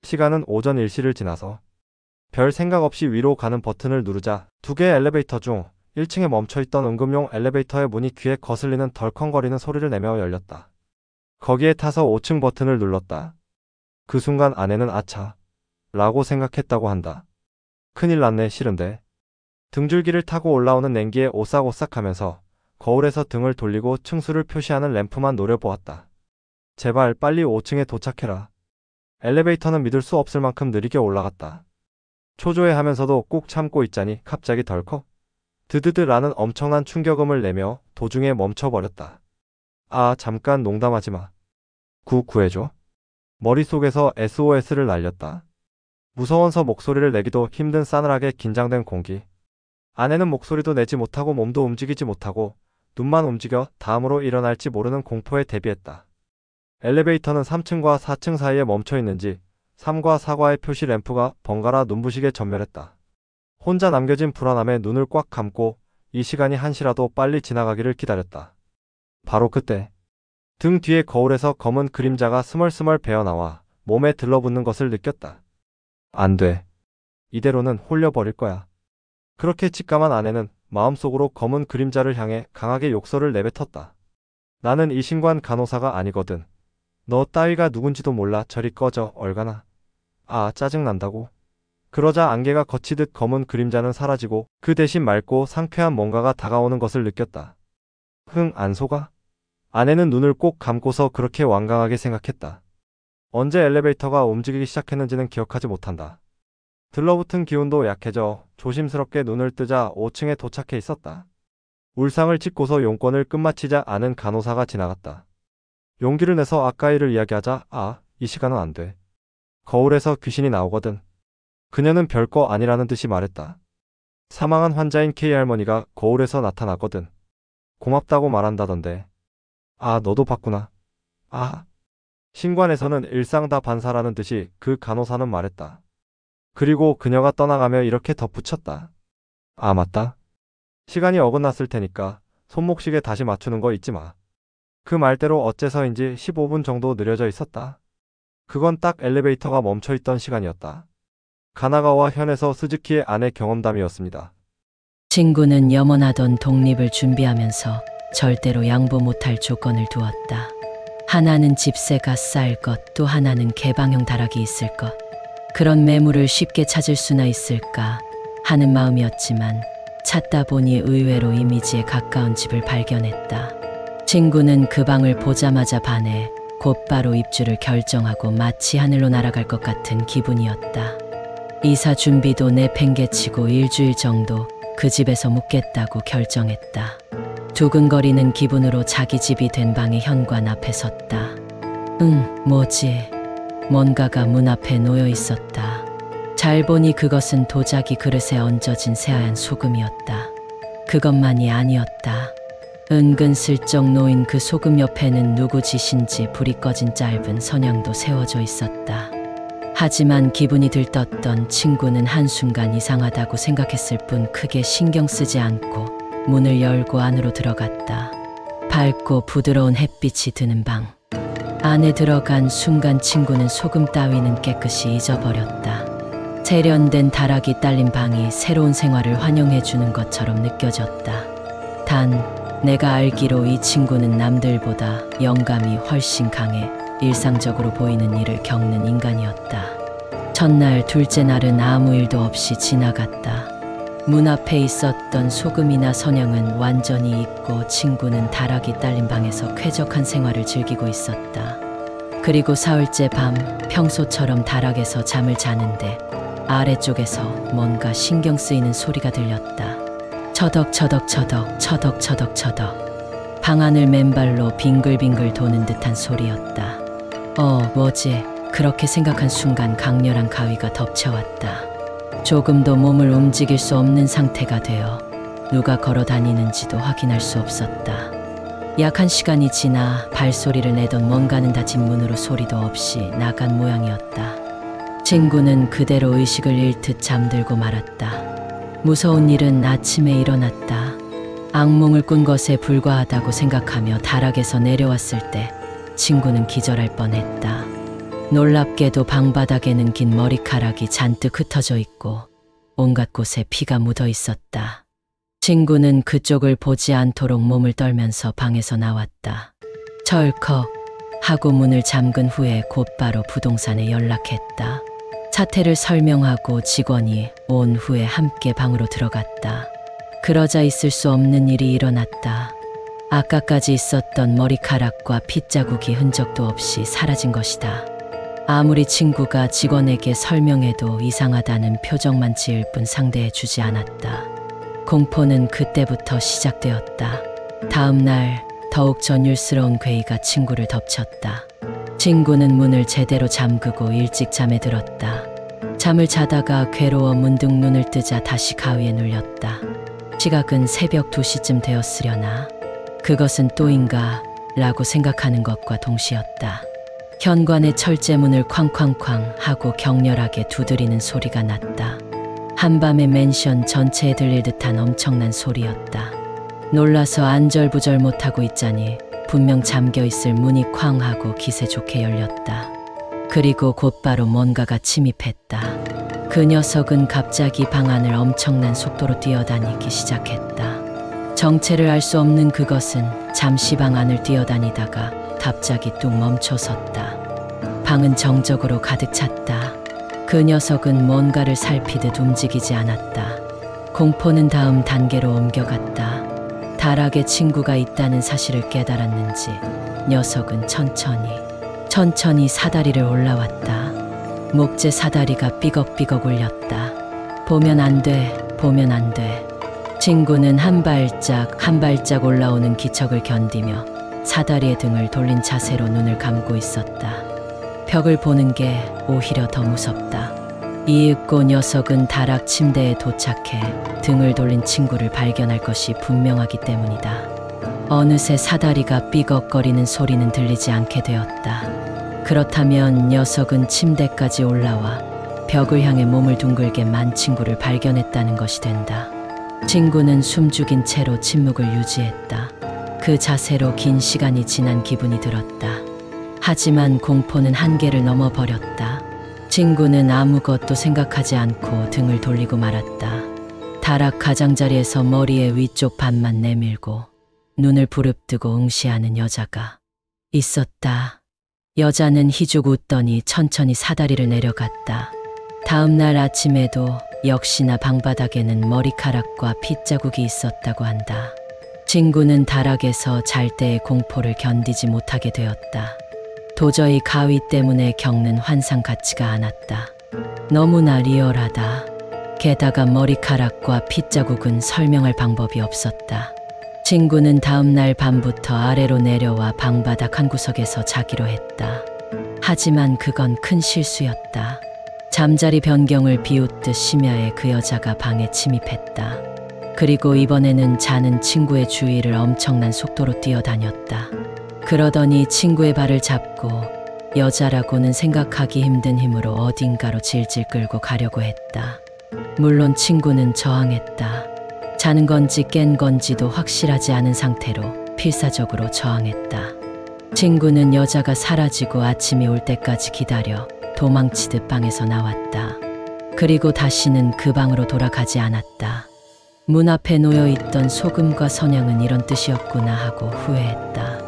시간은 오전 1시를 지나서 별 생각 없이 위로 가는 버튼을 누르자 두 개의 엘리베이터 중 1층에 멈춰있던 응급용 엘리베이터의 문이 귀에 거슬리는 덜컹거리는 소리를 내며 열렸다. 거기에 타서 5층 버튼을 눌렀다. 그 순간 아내는 아차 라고 생각했다고 한다. 큰일 났네 싫은데. 등줄기를 타고 올라오는 냉기에 오싹오싹하면서 거울에서 등을 돌리고 층수를 표시하는 램프만 노려보았다. 제발 빨리 5층에 도착해라. 엘리베이터는 믿을 수 없을 만큼 느리게 올라갔다. 초조해하면서도 꾹 참고 있자니 갑자기 덜컥 드드드라는 엄청난 충격음을 내며 도중에 멈춰버렸다. 아 잠깐 농담하지 마. 구해줘. 머릿속에서 SOS를 날렸다. 무서워서 목소리를 내기도 힘든 싸늘하게 긴장된 공기. 아내는 목소리도 내지 못하고 몸도 움직이지 못하고 눈만 움직여 다음으로 일어날지 모르는 공포에 대비했다. 엘리베이터는 3층과 4층 사이에 멈춰 있는지 3과 4과의 표시 램프가 번갈아 눈부시게 전멸했다. 혼자 남겨진 불안함에 눈을 꽉 감고 이 시간이 한시라도 빨리 지나가기를 기다렸다. 바로 그때 등 뒤의 거울에서 검은 그림자가 스멀스멀 배어나와 몸에 들러붙는 것을 느꼈다. 안 돼. 이대로는 홀려버릴 거야. 그렇게 직감한 아내는 마음속으로 검은 그림자를 향해 강하게 욕설을 내뱉었다. 나는 이 신관 간호사가 아니거든. 너 따위가 누군지도 몰라. 저리 꺼져, 얼간아. 아, 짜증난다고. 그러자 안개가 거치듯 검은 그림자는 사라지고 그 대신 맑고 상쾌한 뭔가가 다가오는 것을 느꼈다. 안 속아? 아내는 눈을 꼭 감고서 그렇게 완강하게 생각했다. 언제 엘리베이터가 움직이기 시작했는지는 기억하지 못한다. 들러붙은 기운도 약해져 조심스럽게 눈을 뜨자 5층에 도착해 있었다. 울상을 찍고서 용건을 끝마치자 아는 간호사가 지나갔다. 용기를 내서 아까 일을 이야기하자 이 시간은 안 돼. 거울에서 귀신이 나오거든. 그녀는 별거 아니라는 듯이 말했다. 사망한 환자인 K 할머니가 거울에서 나타났거든. 고맙다고 말한다던데. 너도 봤구나. 신관에서는 일상 다 반사라는 듯이 그 간호사는 말했다. 그리고 그녀가 떠나가며 이렇게 덧붙였다. 맞다. 시간이 어긋났을 테니까 손목시계 다시 맞추는 거 잊지 마. 그 말대로 어째서인지 15분 정도 느려져 있었다. 그건 딱 엘리베이터가 멈춰있던 시간이었다. 가나가와 현에서 스즈키의 아내 경험담이었습니다. 친구는 염원하던 독립을 준비하면서 절대로 양보 못할 조건을 두었다. 하나는 집세가 쌀 것, 또 하나는 개방형 다락이 있을 것. 그런 매물을 쉽게 찾을 수나 있을까 하는 마음이었지만 찾다 보니 의외로 이미지에 가까운 집을 발견했다. 친구는 그 방을 보자마자 반해 곧바로 입주를 결정하고 마치 하늘로 날아갈 것 같은 기분이었다. 이사 준비도 내팽개치고 일주일 정도 그 집에서 묵겠다고 결정했다. 두근거리는 기분으로 자기 집이 된 방의 현관 앞에 섰다. 뭐지? 뭔가가 문 앞에 놓여 있었다. 잘 보니 그것은 도자기 그릇에 얹어진 새하얀 소금이었다. 그것만이 아니었다. 은근슬쩍 놓인 그 소금 옆에는 누구 짓인지 불이 꺼진 짧은 선양도 세워져 있었다. 하지만 기분이 들떴던 친구는 한순간 이상하다고 생각했을 뿐 크게 신경 쓰지 않고 문을 열고 안으로 들어갔다. 밝고 부드러운 햇빛이 드는 방. 안에 들어간 순간 친구는 소금 따위는 깨끗이 잊어버렸다. 세련된 다락이 딸린 방이 새로운 생활을 환영해주는 것처럼 느껴졌다. 단 내가 알기로 이 친구는 남들보다 영감이 훨씬 강해 일상적으로 보이는 일을 겪는 인간이었다. 첫날, 둘째 날은 아무 일도 없이 지나갔다. 문 앞에 있었던 소금이나 선영은 완전히 잊고 친구는 다락이 딸린 방에서 쾌적한 생활을 즐기고 있었다. 그리고 사흘째 밤, 평소처럼 다락에서 잠을 자는데 아래쪽에서 뭔가 신경 쓰이는 소리가 들렸다. 처덕처덕처덕, 처덕처덕처덕. 방안을 맨발로 빙글빙글 도는 듯한 소리였다. 뭐지? 그렇게 생각한 순간 강렬한 가위가 덮쳐왔다. 조금도 몸을 움직일 수 없는 상태가 되어 누가 걸어 다니는지도 확인할 수 없었다. 약 1시간이 지나 발소리를 내던 뭔가는 닫힌 문으로 소리도 없이 나간 모양이었다. 친구는 그대로 의식을 잃듯 잠들고 말았다. 무서운 일은 아침에 일어났다. 악몽을 꾼 것에 불과하다고 생각하며 다락에서 내려왔을 때 친구는 기절할 뻔했다. 놀랍게도 방바닥에는 긴 머리카락이 잔뜩 흩어져 있고 온갖 곳에 피가 묻어 있었다. 친구는 그쪽을 보지 않도록 몸을 떨면서 방에서 나왔다. 철컥 하고 문을 잠근 후에 곧바로 부동산에 연락했다. 사태를 설명하고 직원이 온 후에 함께 방으로 들어갔다. 그러자 있을 수 없는 일이 일어났다. 아까까지 있었던 머리카락과 핏자국이 흔적도 없이 사라진 것이다. 아무리 친구가 직원에게 설명해도 이상하다는 표정만 지을 뿐 상대해 주지 않았다. 공포는 그때부터 시작되었다. 다음 날 더욱 전율스러운 괴이가 친구를 덮쳤다. 친구는 문을 제대로 잠그고 일찍 잠에 들었다. 잠을 자다가 괴로워 문득 눈을 뜨자 다시 가위에 눌렸다. 시각은 새벽 2시쯤 되었으려나. 그것은 또인가 라고 생각하는 것과 동시였다. 현관의 철제문을 쾅쾅쾅 하고 격렬하게 두드리는 소리가 났다. 한밤의 맨션 전체에 들릴 듯한 엄청난 소리였다. 놀라서 안절부절 못하고 있자니 분명 잠겨있을 문이 쾅 하고 기세 좋게 열렸다. 그리고 곧바로 뭔가가 침입했다. 그 녀석은 갑자기 방 안을 엄청난 속도로 뛰어다니기 시작했다. 정체를 알 수 없는 그것은 잠시 방 안을 뛰어다니다가 갑자기 뚝 멈춰섰다. 방은 정적으로 가득 찼다. 그 녀석은 뭔가를 살피듯 움직이지 않았다. 공포는 다음 단계로 옮겨갔다. 다락에 친구가 있다는 사실을 깨달았는지 녀석은 천천히 사다리를 올라왔다. 목재 사다리가 삐걱삐걱 울렸다. 보면 안 돼, 보면 안 돼. 친구는 한 발짝 올라오는 기척을 견디며 사다리의 등을 돌린 자세로 눈을 감고 있었다. 벽을 보는 게 오히려 더 무섭다. 이윽고 녀석은 다락 침대에 도착해 등을 돌린 친구를 발견할 것이 분명하기 때문이다. 어느새 사다리가 삐걱거리는 소리는 들리지 않게 되었다. 그렇다면 녀석은 침대까지 올라와 벽을 향해 몸을 둥글게 만 친구를 발견했다는 것이 된다. 친구는 숨죽인 채로 침묵을 유지했다. 그 자세로 긴 시간이 지난 기분이 들었다. 하지만 공포는 한계를 넘어버렸다. 친구는 아무것도 생각하지 않고 등을 돌리고 말았다. 다락 가장자리에서 머리의 위쪽 반만 내밀고 눈을 부릅뜨고 응시하는 여자가 있었다. 여자는 희죽 웃더니 천천히 사다리를 내려갔다. 다음 날 아침에도 역시나 방바닥에는 머리카락과 핏자국이 있었다고 한다. 친구는 다락에서 잘 때의 공포를 견디지 못하게 되었다. 도저히 가위 때문에 겪는 환상 같지가 않았다. 너무나 리얼하다. 게다가 머리카락과 핏자국은 설명할 방법이 없었다. 친구는 다음 날 밤부터 아래로 내려와 방바닥 한 구석에서 자기로 했다. 하지만 그건 큰 실수였다. 잠자리 변경을 비웃듯 심야에 그 여자가 방에 침입했다. 그리고 이번에는 자는 친구의 주위를 엄청난 속도로 뛰어다녔다. 그러더니 친구의 발을 잡고 여자라고는 생각하기 힘든 힘으로 어딘가로 질질 끌고 가려고 했다. 물론 친구는 저항했다. 자는 건지 깬 건지도 확실하지 않은 상태로 필사적으로 저항했다. 친구는 여자가 사라지고 아침이 올 때까지 기다려 도망치듯 방에서 나왔다. 그리고 다시는 그 방으로 돌아가지 않았다. 문 앞에 놓여있던 소금과 선향은 이런 뜻이었구나 하고 후회했다.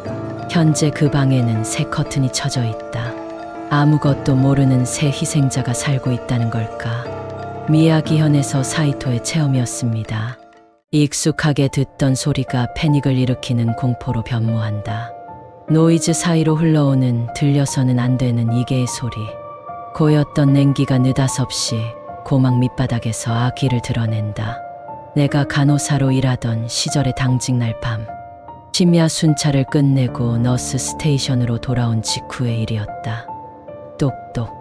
현재 그 방에는 새 커튼이 쳐져 있다. 아무것도 모르는 새 희생자가 살고 있다는 걸까? 미야기현에서 사이토의 체험이었습니다. 익숙하게 듣던 소리가 패닉을 일으키는 공포로 변모한다. 노이즈 사이로 흘러오는 들려서는 안 되는 이개의 소리. 고였던 냉기가 느닷없이 고막 밑바닥에서 아기를 드러낸다. 내가 간호사로 일하던 시절의 당직날 밤. 심야 순찰을 끝내고 너스 스테이션으로 돌아온 직후의 일이었다. 똑똑,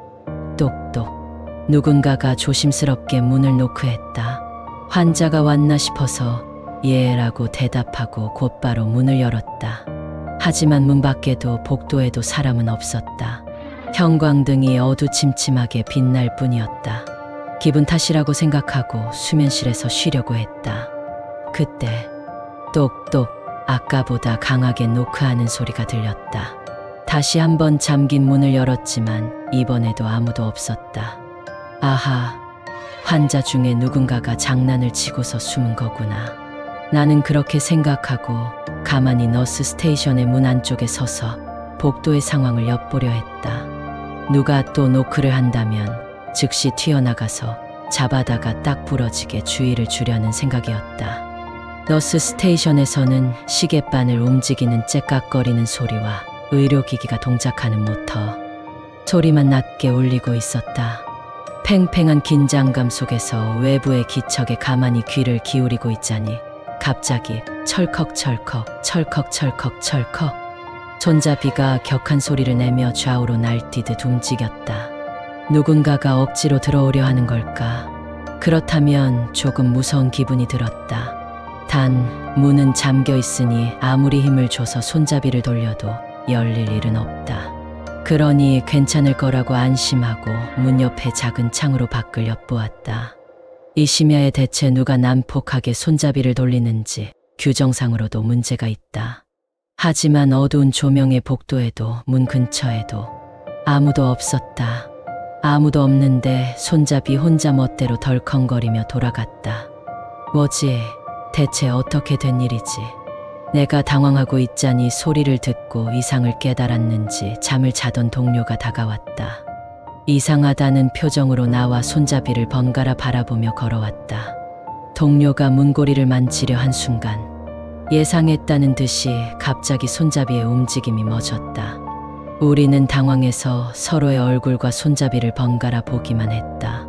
똑똑. 누군가가 조심스럽게 문을 노크했다. 환자가 왔나 싶어서 예라고 대답하고 곧바로 문을 열었다. 하지만 문 밖에도 복도에도 사람은 없었다. 형광등이 어두침침하게 빛날 뿐이었다. 기분 탓이라고 생각하고 수면실에서 쉬려고 했다. 그때 똑똑, 아까보다 강하게 노크하는 소리가 들렸다. 다시 한번 잠긴 문을 열었지만 이번에도 아무도 없었다. 아하, 환자 중에 누군가가 장난을 치고서 숨은 거구나. 나는 그렇게 생각하고 가만히 너스 스테이션의 문 안쪽에 서서 복도의 상황을 엿보려 했다. 누가 또 노크를 한다면 즉시 튀어나가서 잡아다가 딱 부러지게 주의를 주려는 생각이었다. 너스 스테이션에서는 시계바늘 움직이는 째깍거리는 소리와 의료기기가 동작하는 모터 소리만 낮게 울리고 있었다. 팽팽한 긴장감 속에서 외부의 기척에 가만히 귀를 기울이고 있자니 갑자기 철컥철컥 철컥철컥 손잡이가 격한 소리를 내며 좌우로 날뛰듯 움직였다. 누군가가 억지로 들어오려 하는 걸까? 그렇다면 조금 무서운 기분이 들었다. 단 문은 잠겨 있으니 아무리 힘을 줘서 손잡이를 돌려도 열릴 일은 없다. 그러니 괜찮을 거라고 안심하고 문 옆에 작은 창으로 밖을 엿보았다. 이 심야에 대체 누가 난폭하게 손잡이를 돌리는지 규정상으로도 문제가 있다. 하지만 어두운 조명의 복도에도 문 근처에도 아무도 없었다. 아무도 없는데 손잡이 혼자 멋대로 덜컹거리며 돌아갔다. 뭐지? 대체 어떻게 된 일이지? 내가 당황하고 있자니 소리를 듣고 이상을 깨달았는지 잠을 자던 동료가 다가왔다. 이상하다는 표정으로 나와 손잡이를 번갈아 바라보며 걸어왔다. 동료가 문고리를 만지려 한 순간 예상했다는 듯이 갑자기 손잡이의 움직임이 멎었다. 우리는 당황해서 서로의 얼굴과 손잡이를 번갈아 보기만 했다.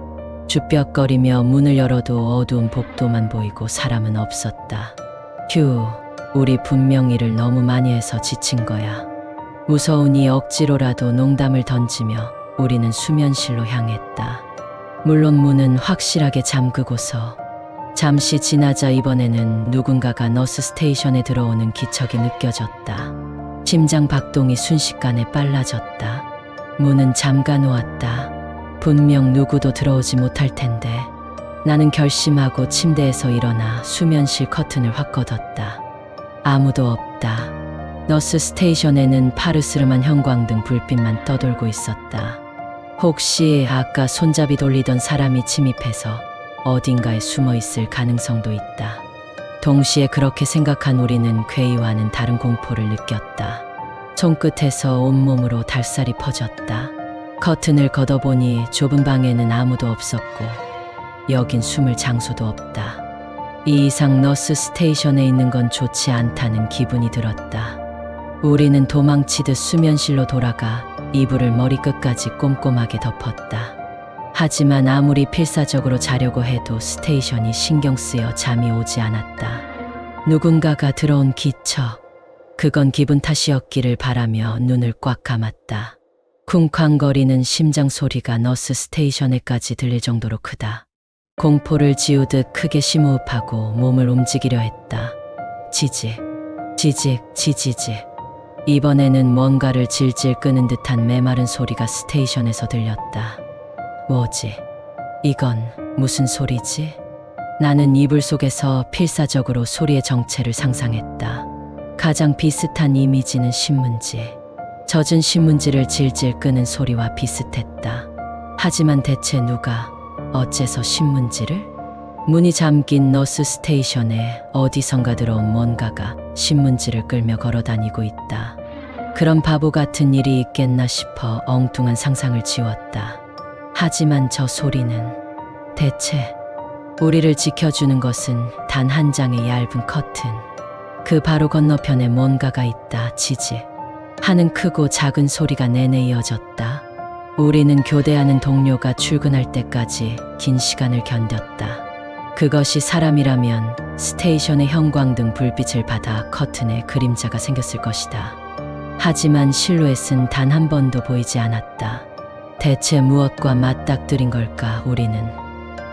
주뼛거리며 문을 열어도 어두운 복도만 보이고 사람은 없었다. 휴, 우리 분명 일을 너무 많이 해서 지친 거야. 무서우니 억지로라도 농담을 던지며 우리는 수면실로 향했다. 물론 문은 확실하게 잠그고서 잠시 지나자 이번에는 누군가가 너스 스테이션에 들어오는 기척이 느껴졌다. 심장 박동이 순식간에 빨라졌다. 문은 잠가 놓았다. 분명 누구도 들어오지 못할 텐데. 나는 결심하고 침대에서 일어나 수면실 커튼을 확 걷었다. 아무도 없다. 너스 스테이션에는 파르스름한 형광등 불빛만 떠돌고 있었다. 혹시 아까 손잡이 돌리던 사람이 침입해서 어딘가에 숨어 있을 가능성도 있다. 동시에 그렇게 생각한 우리는 괴이와는 다른 공포를 느꼈다. 손끝에서 온몸으로 달살이 퍼졌다. 커튼을 걷어보니 좁은 방에는 아무도 없었고 여긴 숨을 장소도 없다. 이 이상 너스 스테이션에 있는 건 좋지 않다는 기분이 들었다. 우리는 도망치듯 수면실로 돌아가 이불을 머리끝까지 꼼꼼하게 덮었다. 하지만 아무리 필사적으로 자려고 해도 스테이션이 신경 쓰여 잠이 오지 않았다. 누군가가 들어온 기척. 그건 기분 탓이었기를 바라며 눈을 꽉 감았다. 쿵쾅거리는 심장 소리가 너스 스테이션에까지 들릴 정도로 크다. 공포를 지우듯 크게 심호흡하고 몸을 움직이려 했다. 지직, 지직, 지지직. 이번에는 뭔가를 질질 끄는 듯한 메마른 소리가 스테이션에서 들렸다. 뭐지? 이건 무슨 소리지? 나는 이불 속에서 필사적으로 소리의 정체를 상상했다. 가장 비슷한 이미지는 신문지. 젖은 신문지를 질질 끄는 소리와 비슷했다. 하지만 대체 누가, 어째서 신문지를? 문이 잠긴 너스 스테이션에 어디선가 들어온 뭔가가 신문지를 끌며 걸어다니고 있다. 그런 바보 같은 일이 있겠나 싶어 엉뚱한 상상을 지웠다. 하지만 저 소리는 대체 우리를 지켜주는 것은 단 한 장의 얇은 커튼. 그 바로 건너편에 뭔가가 있다. 지지 하는 크고 작은 소리가 내내 이어졌다. 우리는 교대하는 동료가 출근할 때까지 긴 시간을 견뎠다. 그것이 사람이라면 스테이션의 형광등 불빛을 받아 커튼에 그림자가 생겼을 것이다. 하지만 실루엣은 단 한 번도 보이지 않았다. 대체 무엇과 맞닥뜨린 걸까? 우리는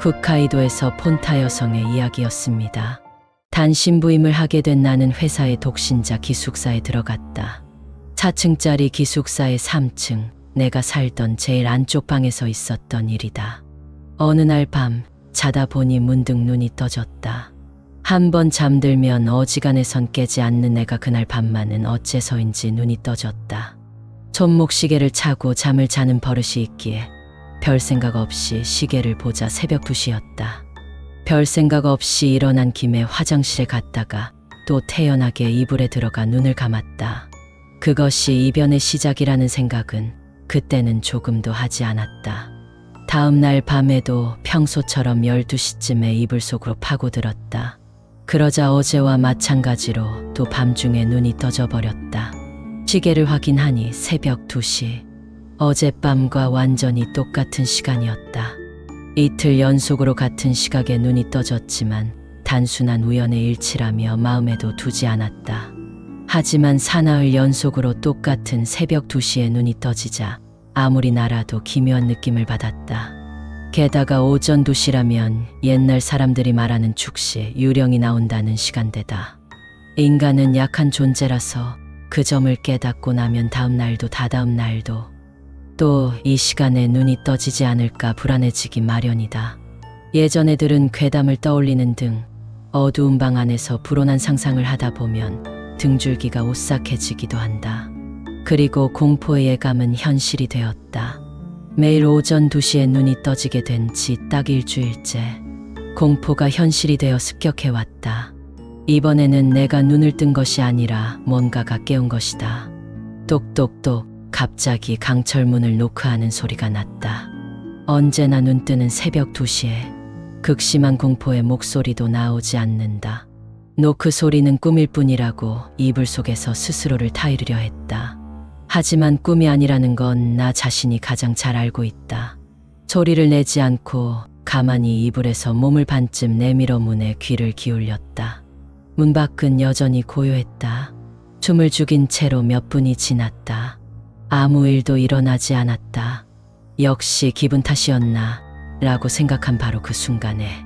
홋카이도에서 폰타 여성의 이야기였습니다. 단신부임을 하게 된 나는 회사의 독신자 기숙사에 들어갔다. 4층짜리 기숙사의 3층, 내가 살던 제일 안쪽 방에서 있었던 일이다. 어느 날 밤 자다 보니 문득 눈이 떠졌다. 한 번 잠들면 어지간해선 깨지 않는 내가 그날 밤만은 어째서인지 눈이 떠졌다. 손목 시계를 차고 잠을 자는 버릇이 있기에 별 생각 없이 시계를 보자 새벽 2시였다. 별 생각 없이 일어난 김에 화장실에 갔다가 또 태연하게 이불에 들어가 눈을 감았다. 그것이 이변의 시작이라는 생각은 그때는 조금도 하지 않았다. 다음 날 밤에도 평소처럼 12시쯤에 이불 속으로 파고들었다. 그러자 어제와 마찬가지로 또 밤중에 눈이 떠져버렸다. 시계를 확인하니 새벽 2시. 어젯밤과 완전히 똑같은 시간이었다. 이틀 연속으로 같은 시각에 눈이 떠졌지만 단순한 우연의 일치라며 마음에도 두지 않았다. 하지만 사나흘 연속으로 똑같은 새벽 2시에 눈이 떠지자 아무리 날아도 기묘한 느낌을 받았다. 게다가 오전 2시라면 옛날 사람들이 말하는 축시, 유령이 나온다는 시간대다. 인간은 약한 존재라서 그 점을 깨닫고 나면 다음 날도 다다음 날도 또 이 시간에 눈이 떠지지 않을까 불안해지기 마련이다. 예전에 들은 괴담을 떠올리는 등 어두운 방 안에서 불온한 상상을 하다 보면 등줄기가 오싹해지기도 한다. 그리고 공포의 예감은 현실이 되었다. 매일 오전 2시에 눈이 떠지게 된 지 딱 일주일째. 공포가 현실이 되어 습격해왔다. 이번에는 내가 눈을 뜬 것이 아니라 뭔가가 깨운 것이다. 똑똑똑 갑자기 강철문을 노크하는 소리가 났다. 언제나 눈 뜨는 새벽 2시에 극심한 공포의 목소리도 나오지 않는다. 노크 소리는 꿈일 뿐이라고 이불 속에서 스스로를 타이르려 했다. 하지만 꿈이 아니라는 건 나 자신이 가장 잘 알고 있다. 소리를 내지 않고 가만히 이불에서 몸을 반쯤 내밀어 문에 귀를 기울였다. 문 밖은 여전히 고요했다. 숨을 죽인 채로 몇 분이 지났다. 아무 일도 일어나지 않았다. 역시 기분 탓이었나 라고 생각한 바로 그 순간에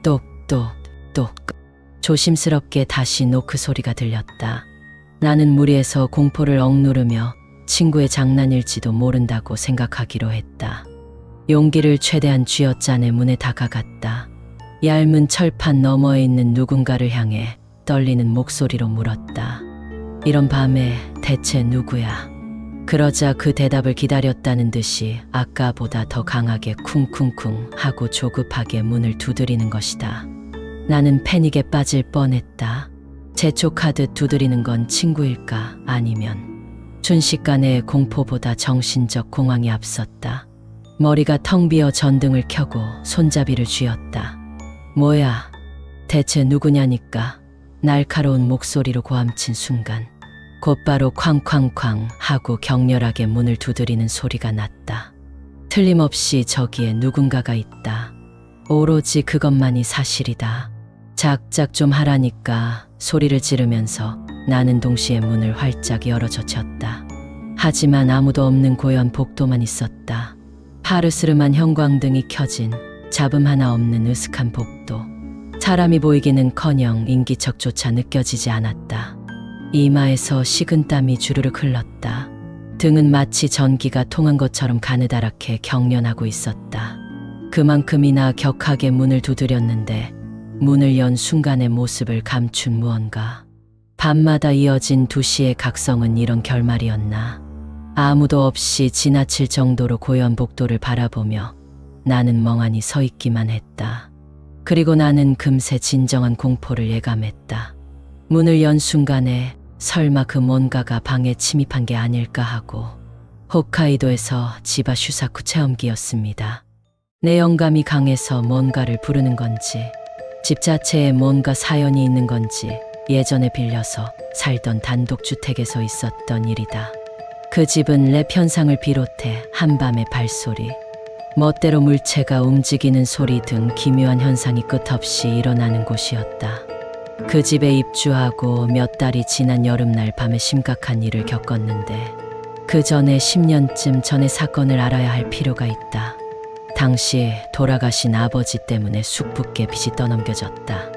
똑똑똑 조심스럽게 다시 노크 소리가 들렸다. 나는 무리해서 공포를 억누르며 친구의 장난일지도 모른다고 생각하기로 했다. 용기를 최대한 쥐어짜내 문에 다가갔다. 얇은 철판 너머에 있는 누군가를 향해 떨리는 목소리로 물었다. 이런 밤에 대체 누구야? 그러자 그 대답을 기다렸다는 듯이 아까보다 더 강하게 쿵쿵쿵 하고 조급하게 문을 두드리는 것이다. 나는 패닉에 빠질 뻔했다. 재촉하듯 두드리는 건 친구일까 아니면 순식간에 공포보다 정신적 공황이 앞섰다. 머리가 텅 비어 전등을 켜고 손잡이를 쥐었다. 뭐야? 대체 누구냐니까? 날카로운 목소리로 고함친 순간 곧바로 쾅쾅쾅 하고 격렬하게 문을 두드리는 소리가 났다. 틀림없이 저기에 누군가가 있다. 오로지 그것만이 사실이다. 작작 좀 하라니까 소리를 지르면서 나는 동시에 문을 활짝 열어젖혔다. 하지만 아무도 없는 고요한 복도만 있었다. 파르스름한 형광등이 켜진 잡음 하나 없는 으슥한 복도. 사람이 보이기는커녕 인기척조차 느껴지지 않았다. 이마에서 식은 땀이 주르륵 흘렀다. 등은 마치 전기가 통한 것처럼 가느다랗게 경련하고 있었다. 그만큼이나 격하게 문을 두드렸는데 문을 연 순간의 모습을 감춘 무언가. 밤마다 이어진 2시의 각성은 이런 결말이었나. 아무도 없이 지나칠 정도로 고요한 복도를 바라보며 나는 멍하니 서 있기만 했다. 그리고 나는 금세 진정한 공포를 예감했다. 문을 연 순간에 설마 그 뭔가가 방에 침입한 게 아닐까 하고. 홋카이도에서 지바 슈사쿠 체험기였습니다. 내 영감이 강해서 뭔가를 부르는 건지 집 자체에 뭔가 사연이 있는 건지 예전에 빌려서 살던 단독주택에서 있었던 일이다. 그 집은 랩 현상을 비롯해 한밤의 발소리, 멋대로 물체가 움직이는 소리 등 기묘한 현상이 끝없이 일어나는 곳이었다. 그 집에 입주하고 몇 달이 지난 여름날 밤에 심각한 일을 겪었는데 그 전에 10년쯤 전의 사건을 알아야 할 필요가 있다. 당시 돌아가신 아버지 때문에 숙부께 빚이 떠넘겨졌다.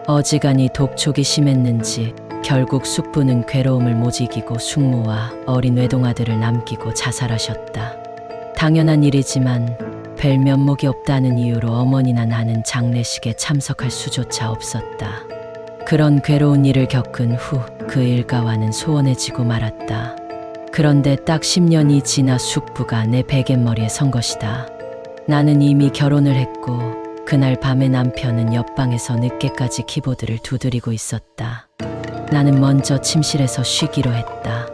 어지간히 독촉이 심했는지 결국 숙부는 괴로움을 못 이기고 숙모와 어린 외동아들을 남기고 자살하셨다. 당연한 일이지만 뵐 면목이 없다는 이유로 어머니나 나는 장례식에 참석할 수조차 없었다. 그런 괴로운 일을 겪은 후 그 일가와는 소원해지고 말았다. 그런데 딱 10년이 지나 숙부가 내 베갯머리에 선 것이다. 나는 이미 결혼을 했고 그날 밤에 남편은 옆방에서 늦게까지 키보드를 두드리고 있었다. 나는 먼저 침실에서 쉬기로 했다.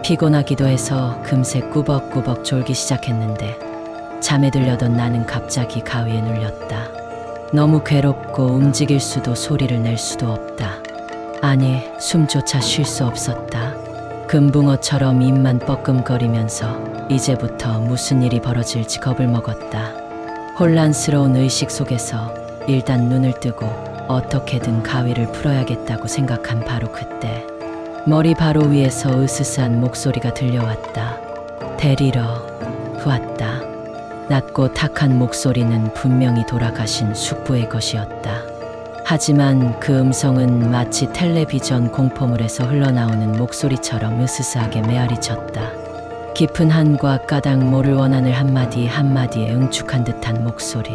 피곤하기도 해서 금세 꾸벅꾸벅 졸기 시작했는데 잠에 들려던 나는 갑자기 가위에 눌렸다. 너무 괴롭고 움직일 수도 소리를 낼 수도 없다. 아니, 숨조차 쉴 수 없었다. 금붕어처럼 입만 뻐끔거리면서 이제부터 무슨 일이 벌어질지 겁을 먹었다. 혼란스러운 의식 속에서 일단 눈을 뜨고 어떻게든 가위를 풀어야겠다고 생각한 바로 그때 머리 바로 위에서 으스스한 목소리가 들려왔다. 데리러 왔다. 낮고 탁한 목소리는 분명히 돌아가신 숙부의 것이었다. 하지만 그 음성은 마치 텔레비전 공포물에서 흘러나오는 목소리처럼 으스스하게 메아리쳤다. 깊은 한과 까닭 모를 원한을 한마디 한마디에 응축한 듯한 목소리.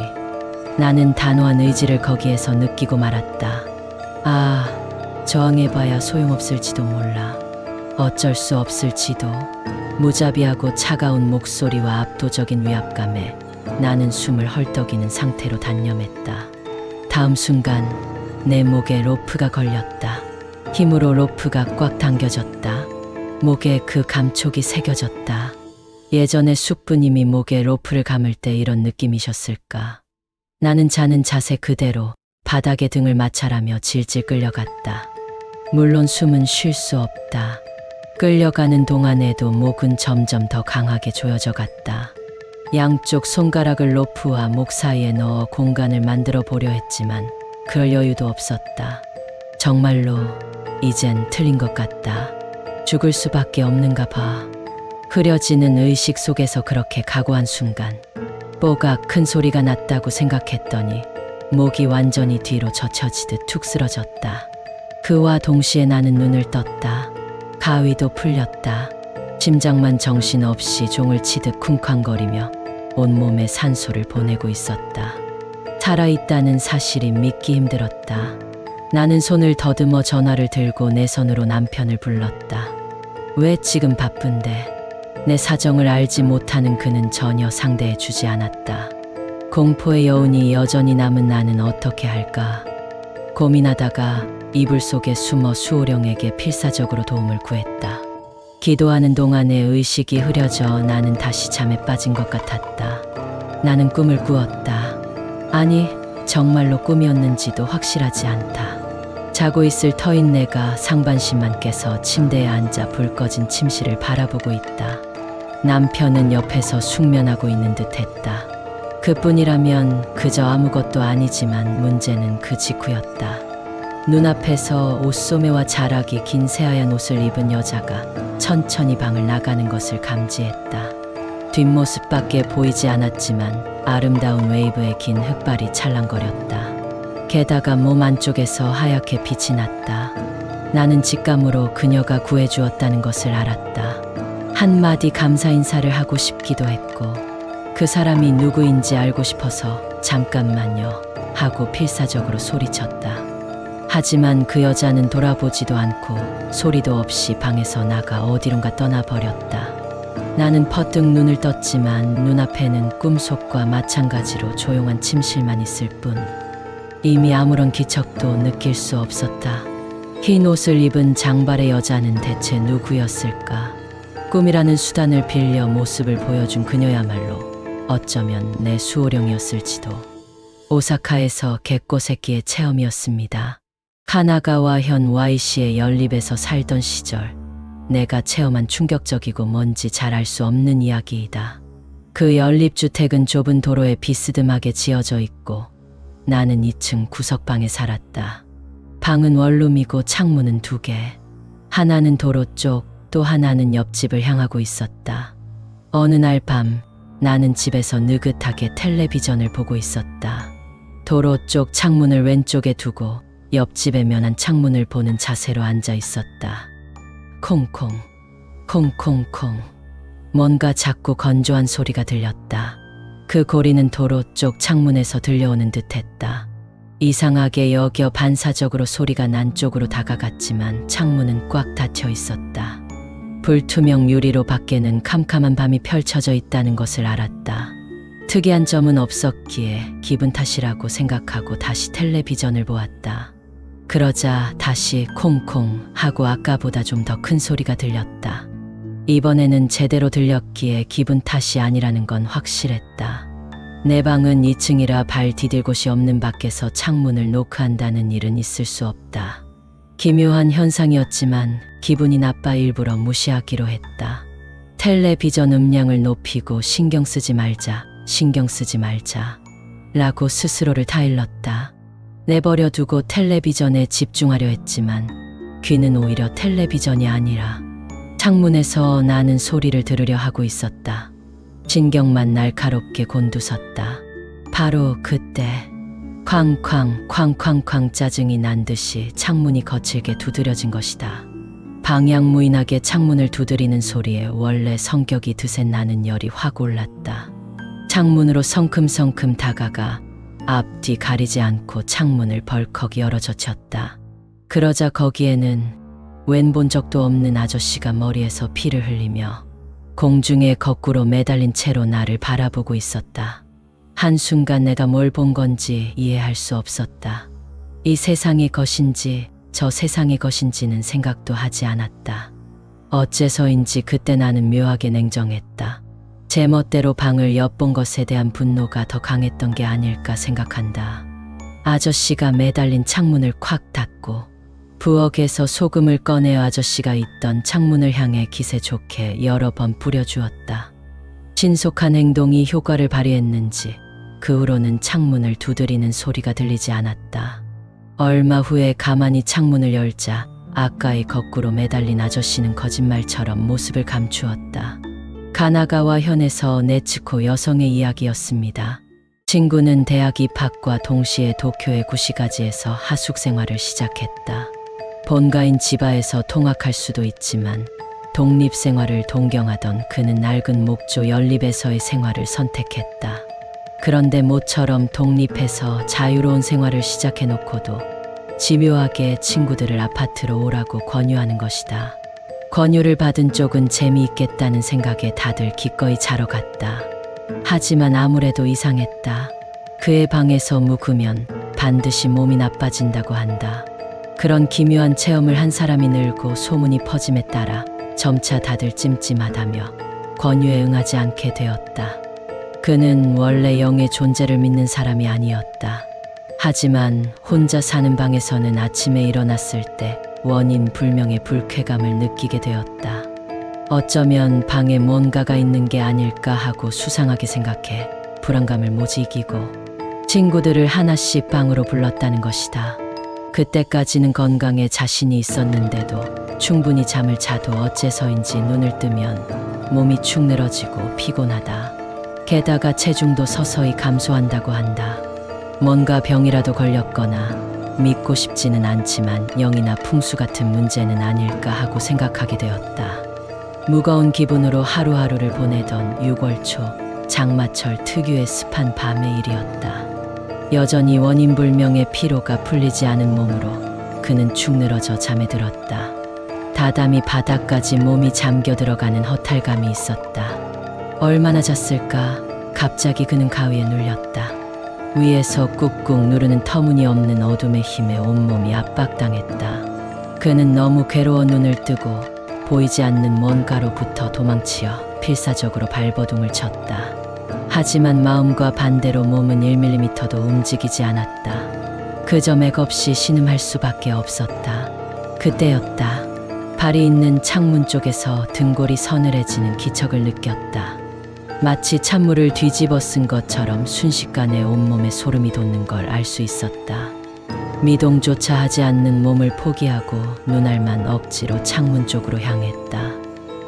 나는 단호한 의지를 거기에서 느끼고 말았다. 아, 저항해봐야 소용없을지도 몰라. 어쩔 수 없을지도. 무자비하고 차가운 목소리와 압도적인 위압감에 나는 숨을 헐떡이는 상태로 단념했다. 다음 순간 내 목에 로프가 걸렸다. 힘으로 로프가 꽉 당겨졌다. 목에 그 감촉이 새겨졌다. 예전에 숙부님이 목에 로프를 감을 때 이런 느낌이셨을까. 나는 자는 자세 그대로 바닥에 등을 마찰하며 질질 끌려갔다. 물론 숨은 쉴 수 없다. 끌려가는 동안에도 목은 점점 더 강하게 조여져 갔다. 양쪽 손가락을 로프와 목 사이에 넣어 공간을 만들어 보려 했지만 그럴 여유도 없었다. 정말로 이젠 틀린 것 같다. 죽을 수밖에 없는가 봐. 흐려지는 의식 속에서 그렇게 각오한 순간 뽀각 큰 소리가 났다고 생각했더니 목이 완전히 뒤로 젖혀지듯 툭 쓰러졌다. 그와 동시에 나는 눈을 떴다. 가위도 풀렸다. 심장만 정신없이 종을 치듯 쿵쾅거리며 온몸에 산소를 보내고 있었다. 살아있다는 사실이 믿기 힘들었다. 나는 손을 더듬어 전화를 들고 내 손으로 남편을 불렀다. 왜 지금 바쁜데? 내 사정을 알지 못하는 그는 전혀 상대해 주지 않았다. 공포의 여운이 여전히 남은 나는 어떻게 할까? 고민하다가 이불 속에 숨어 수호령에게 필사적으로 도움을 구했다. 기도하는 동안에 의식이 흐려져 나는 다시 잠에 빠진 것 같았다. 나는 꿈을 꾸었다. 아니, 정말로 꿈이었는지도 확실하지 않다. 자고 있을 터인 내가 상반신만 깨서 침대에 앉아 불 꺼진 침실을 바라보고 있다. 남편은 옆에서 숙면하고 있는 듯 했다. 그뿐이라면 그저 아무것도 아니지만 문제는 그 직후였다. 눈앞에서 옷소매와 자락이 긴 새하얀 옷을 입은 여자가 천천히 방을 나가는 것을 감지했다. 뒷모습밖에 보이지 않았지만 아름다운 웨이브에 긴 흑발이 찰랑거렸다. 게다가 몸 안쪽에서 하얗게 빛이 났다. 나는 직감으로 그녀가 구해주었다는 것을 알았다. 한마디 감사 인사를 하고 싶기도 했고 그 사람이 누구인지 알고 싶어서 잠깐만요 하고 필사적으로 소리쳤다. 하지만 그 여자는 돌아보지도 않고 소리도 없이 방에서 나가 어디론가 떠나버렸다. 나는 퍼뜩 눈을 떴지만 눈앞에는 꿈속과 마찬가지로 조용한 침실만 있을 뿐 이미 아무런 기척도 느낄 수 없었다. 흰 옷을 입은 장발의 여자는 대체 누구였을까? 꿈이라는 수단을 빌려 모습을 보여준 그녀야말로 어쩌면 내 수호령이었을지도. 오사카에서 개꼬 새끼의 체험이었습니다. 카나가와 현 Y씨의 연립에서 살던 시절 내가 체험한 충격적이고 뭔지 잘 알 수 없는 이야기이다. 그 연립주택은 좁은 도로에 비스듬하게 지어져 있고 나는 2층 구석방에 살았다. 방은 원룸이고 창문은 2개. 하나는 도로 쪽, 또 하나는 옆집을 향하고 있었다. 어느 날 밤 나는 집에서 느긋하게 텔레비전을 보고 있었다. 도로 쪽 창문을 왼쪽에 두고 옆집의 면한 창문을 보는 자세로 앉아 있었다. 콩콩, 콩콩콩. 뭔가 작고 건조한 소리가 들렸다. 그 고리는 도로 쪽 창문에서 들려오는 듯했다. 이상하게 여겨 반사적으로 소리가 난 쪽으로 다가갔지만 창문은 꽉 닫혀 있었다. 불투명 유리로 밖에는 캄캄한 밤이 펼쳐져 있다는 것을 알았다. 특이한 점은 없었기에 기분 탓이라고 생각하고 다시 텔레비전을 보았다. 그러자 다시 콩콩 하고 아까보다 좀 더 큰 소리가 들렸다. 이번에는 제대로 들렸기에 기분 탓이 아니라는 건 확실했다. 내 방은 2층이라 발 디딜 곳이 없는 밖에서 창문을 노크한다는 일은 있을 수 없다. 기묘한 현상이었지만 기분이 나빠 일부러 무시하기로 했다. 텔레비전 음량을 높이고 신경 쓰지 말자 라고 스스로를 타일렀다. 내버려 두고 텔레비전에 집중하려 했지만 귀는 오히려 텔레비전이 아니라 창문에서 나는 소리를 들으려 하고 있었다. 신경만 날카롭게 곤두섰다. 바로 그때 쾅쾅 짜증이 난 듯이 창문이 거칠게 두드려진 것이다. 방향무인하게 창문을 두드리는 소리에 원래 성격이 드센 나는 열이 확 올랐다. 창문으로 성큼성큼 다가가 앞뒤 가리지 않고 창문을 벌컥 열어젖혔다. 그러자 거기에는 웬 본 적도 없는 아저씨가 머리에서 피를 흘리며 공중에 거꾸로 매달린 채로 나를 바라보고 있었다. 한순간 내가 뭘 본 건지 이해할 수 없었다. 이 세상의 것인지 저 세상의 것인지는 생각도 하지 않았다. 어째서인지 그때 나는 묘하게 냉정했다. 제 멋대로 방을 엿본 것에 대한 분노가 더 강했던 게 아닐까 생각한다. 아저씨가 매달린 창문을 콱 닫고 부엌에서 소금을 꺼내어 아저씨가 있던 창문을 향해 기세 좋게 여러 번 뿌려주었다. 신속한 행동이 효과를 발휘했는지 그 후로는 창문을 두드리는 소리가 들리지 않았다. 얼마 후에 가만히 창문을 열자 아까의 거꾸로 매달린 아저씨는 거짓말처럼 모습을 감추었다. 가나가와 현에서 네츠코 여성의 이야기였습니다. 친구는 대학 입학과 동시에 도쿄의 구시가지에서 하숙 생활을 시작했다. 본가인 지바에서 통학할 수도 있지만 독립생활을 동경하던 그는 낡은 목조 연립에서의 생활을 선택했다. 그런데 모처럼 독립해서 자유로운 생활을 시작해놓고도 집요하게 친구들을 아파트로 오라고 권유하는 것이다. 권유를 받은 쪽은 재미있겠다는 생각에 다들 기꺼이 자러 갔다. 하지만 아무래도 이상했다. 그의 방에서 묵으면 반드시 몸이 나빠진다고 한다. 그런 기묘한 체험을 한 사람이 늘고 소문이 퍼짐에 따라 점차 다들 찜찜하다며 권유에 응하지 않게 되었다. 그는 원래 영의 존재를 믿는 사람이 아니었다. 하지만 혼자 사는 방에서는 아침에 일어났을 때 원인 불명의 불쾌감을 느끼게 되었다. 어쩌면 방에 뭔가가 있는 게 아닐까 하고 수상하게 생각해 불안감을 못 이기고 친구들을 하나씩 방으로 불렀다는 것이다. 그때까지는 건강에 자신이 있었는데도 충분히 잠을 자도 어째서인지 눈을 뜨면 몸이 축 늘어지고 피곤하다. 게다가 체중도 서서히 감소한다고 한다. 뭔가 병이라도 걸렸거나 믿고 싶지는 않지만 영이나 풍수 같은 문제는 아닐까 하고 생각하게 되었다. 무거운 기분으로 하루하루를 보내던 6월 초 장마철 특유의 습한 밤의 일이었다. 여전히 원인 불명의 피로가 풀리지 않은 몸으로 그는 축 늘어져 잠에 들었다. 다담이 바닥까지 몸이 잠겨 들어가는 허탈감이 있었다. 얼마나 잤을까? 갑자기 그는 가위에 눌렸다. 위에서 꾹꾹 누르는 터무니없는 어둠의 힘에 온몸이 압박당했다. 그는 너무 괴로워 눈을 뜨고 보이지 않는 뭔가로부터 도망치어 필사적으로 발버둥을 쳤다. 하지만 마음과 반대로 몸은 1mm도 움직이지 않았다. 그저 맥없이 신음할 수밖에 없었다. 그때였다. 발이 있는 창문 쪽에서 등골이 서늘해지는 기척을 느꼈다. 마치 찬물을 뒤집어 쓴 것처럼 순식간에 온몸에 소름이 돋는 걸 알 수 있었다. 미동조차 하지 않는 몸을 포기하고 눈알만 억지로 창문 쪽으로 향했다.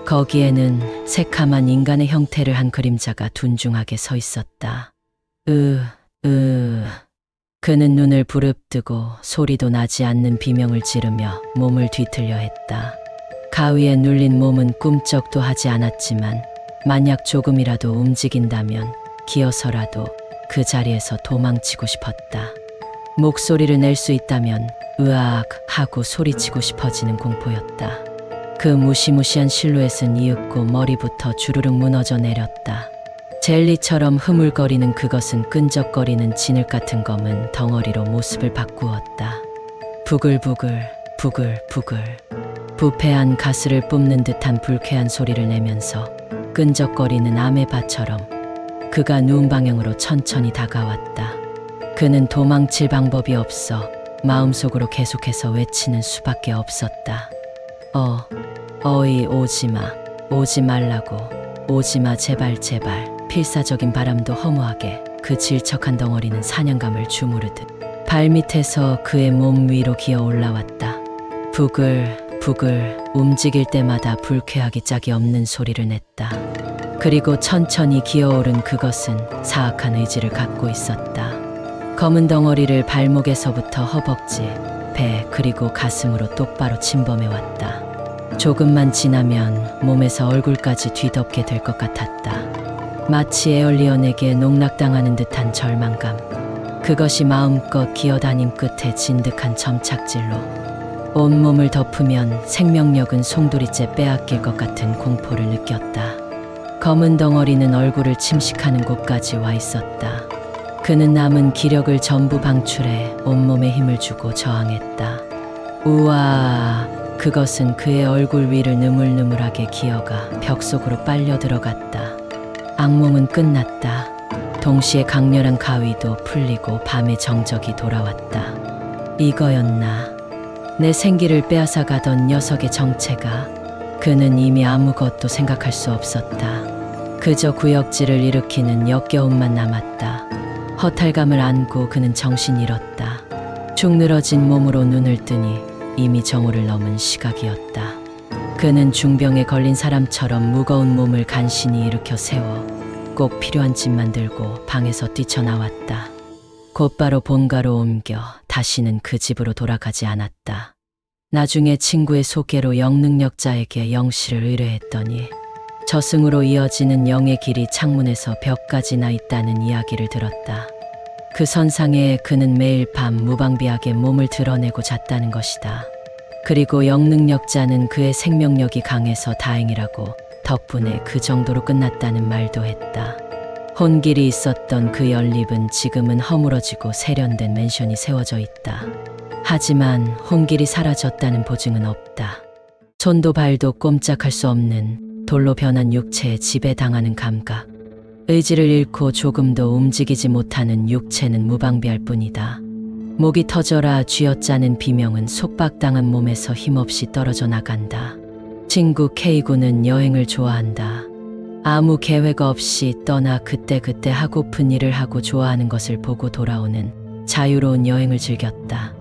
거기에는 새카만 인간의 형태를 한 그림자가 둔중하게 서 있었다. 그는 눈을 부릅뜨고 소리도 나지 않는 비명을 지르며 몸을 뒤틀려 했다. 가위에 눌린 몸은 꿈쩍도 하지 않았지만 만약 조금이라도 움직인다면 기어서라도 그 자리에서 도망치고 싶었다. 목소리를 낼 수 있다면 으악 하고 소리치고 싶어지는 공포였다. 그 무시무시한 실루엣은 이윽고 머리부터 주르륵 무너져 내렸다. 젤리처럼 흐물거리는 그것은 끈적거리는 진흙 같은 검은 덩어리로 모습을 바꾸었다. 부글부글 부글부글 부패한 가스를 뿜는 듯한 불쾌한 소리를 내면서 끈적거리는 아메바처럼 그가 누운 방향으로 천천히 다가왔다. 그는 도망칠 방법이 없어 마음속으로 계속해서 외치는 수밖에 없었다. 어이 오지마, 오지 말라고, 오지마 제발 제발. 필사적인 바람도 허무하게 그 질척한 덩어리는 사냥감을 주무르듯 발밑에서 그의 몸 위로 기어 올라왔다. 부글 움직일 때마다 불쾌하기 짝이 없는 소리를 냈다. 그리고 천천히 기어오른 그것은 사악한 의지를 갖고 있었다. 검은 덩어리를 발목에서부터 허벅지, 배 그리고 가슴으로 똑바로 침범해왔다. 조금만 지나면 몸에서 얼굴까지 뒤덮게 될 것 같았다. 마치 에얼리언에게 농락당하는 듯한 절망감. 그것이 마음껏 기어다님 끝에 진득한 점착질로 온몸을 덮으면 생명력은 송두리째 빼앗길 것 같은 공포를 느꼈다. 검은 덩어리는 얼굴을 침식하는 곳까지 와 있었다. 그는 남은 기력을 전부 방출해 온몸에 힘을 주고 저항했다. 우와, 그것은 그의 얼굴 위를 느물느물하게 기어가 벽 속으로 빨려 들어갔다. 악몽은 끝났다. 동시에 강렬한 가위도 풀리고 밤의 정적이 돌아왔다. 이거였나? 내 생기를 빼앗아 가던 녀석의 정체가. 그는 이미 아무것도 생각할 수 없었다. 그저 구역질을 일으키는 역겨움만 남았다. 허탈감을 안고 그는 정신 잃었다. 축 늘어진 몸으로 눈을 뜨니 이미 정오를 넘은 시각이었다. 그는 중병에 걸린 사람처럼 무거운 몸을 간신히 일으켜 세워 꼭 필요한 짐만 들고 방에서 뛰쳐나왔다. 곧바로 본가로 옮겨 다시는 그 집으로 돌아가지 않았다. 나중에 친구의 소개로 영능력자에게 영시를 의뢰했더니 저승으로 이어지는 영의 길이 창문에서 벽까지 나 있다는 이야기를 들었다. 그 선상에 그는 매일 밤 무방비하게 몸을 드러내고 잤다는 것이다. 그리고 영능력자는 그의 생명력이 강해서 다행이라고, 덕분에 그 정도로 끝났다는 말도 했다. 혼길이 있었던 그 연립은 지금은 허물어지고 세련된 맨션이 세워져 있다. 하지만 혼길이 사라졌다는 보증은 없다. 손도 발도 꼼짝할 수 없는 돌로 변한 육체에 지배당하는 감각. 의지를 잃고 조금도 움직이지 못하는 육체는 무방비할 뿐이다. 목이 터져라 쥐어짜는 비명은 속박당한 몸에서 힘없이 떨어져 나간다. 친구 K군은 여행을 좋아한다. 아무 계획 없이 떠나 그때그때 하고픈 일을 하고 좋아하는 것을 보고 돌아오는 자유로운 여행을 즐겼다.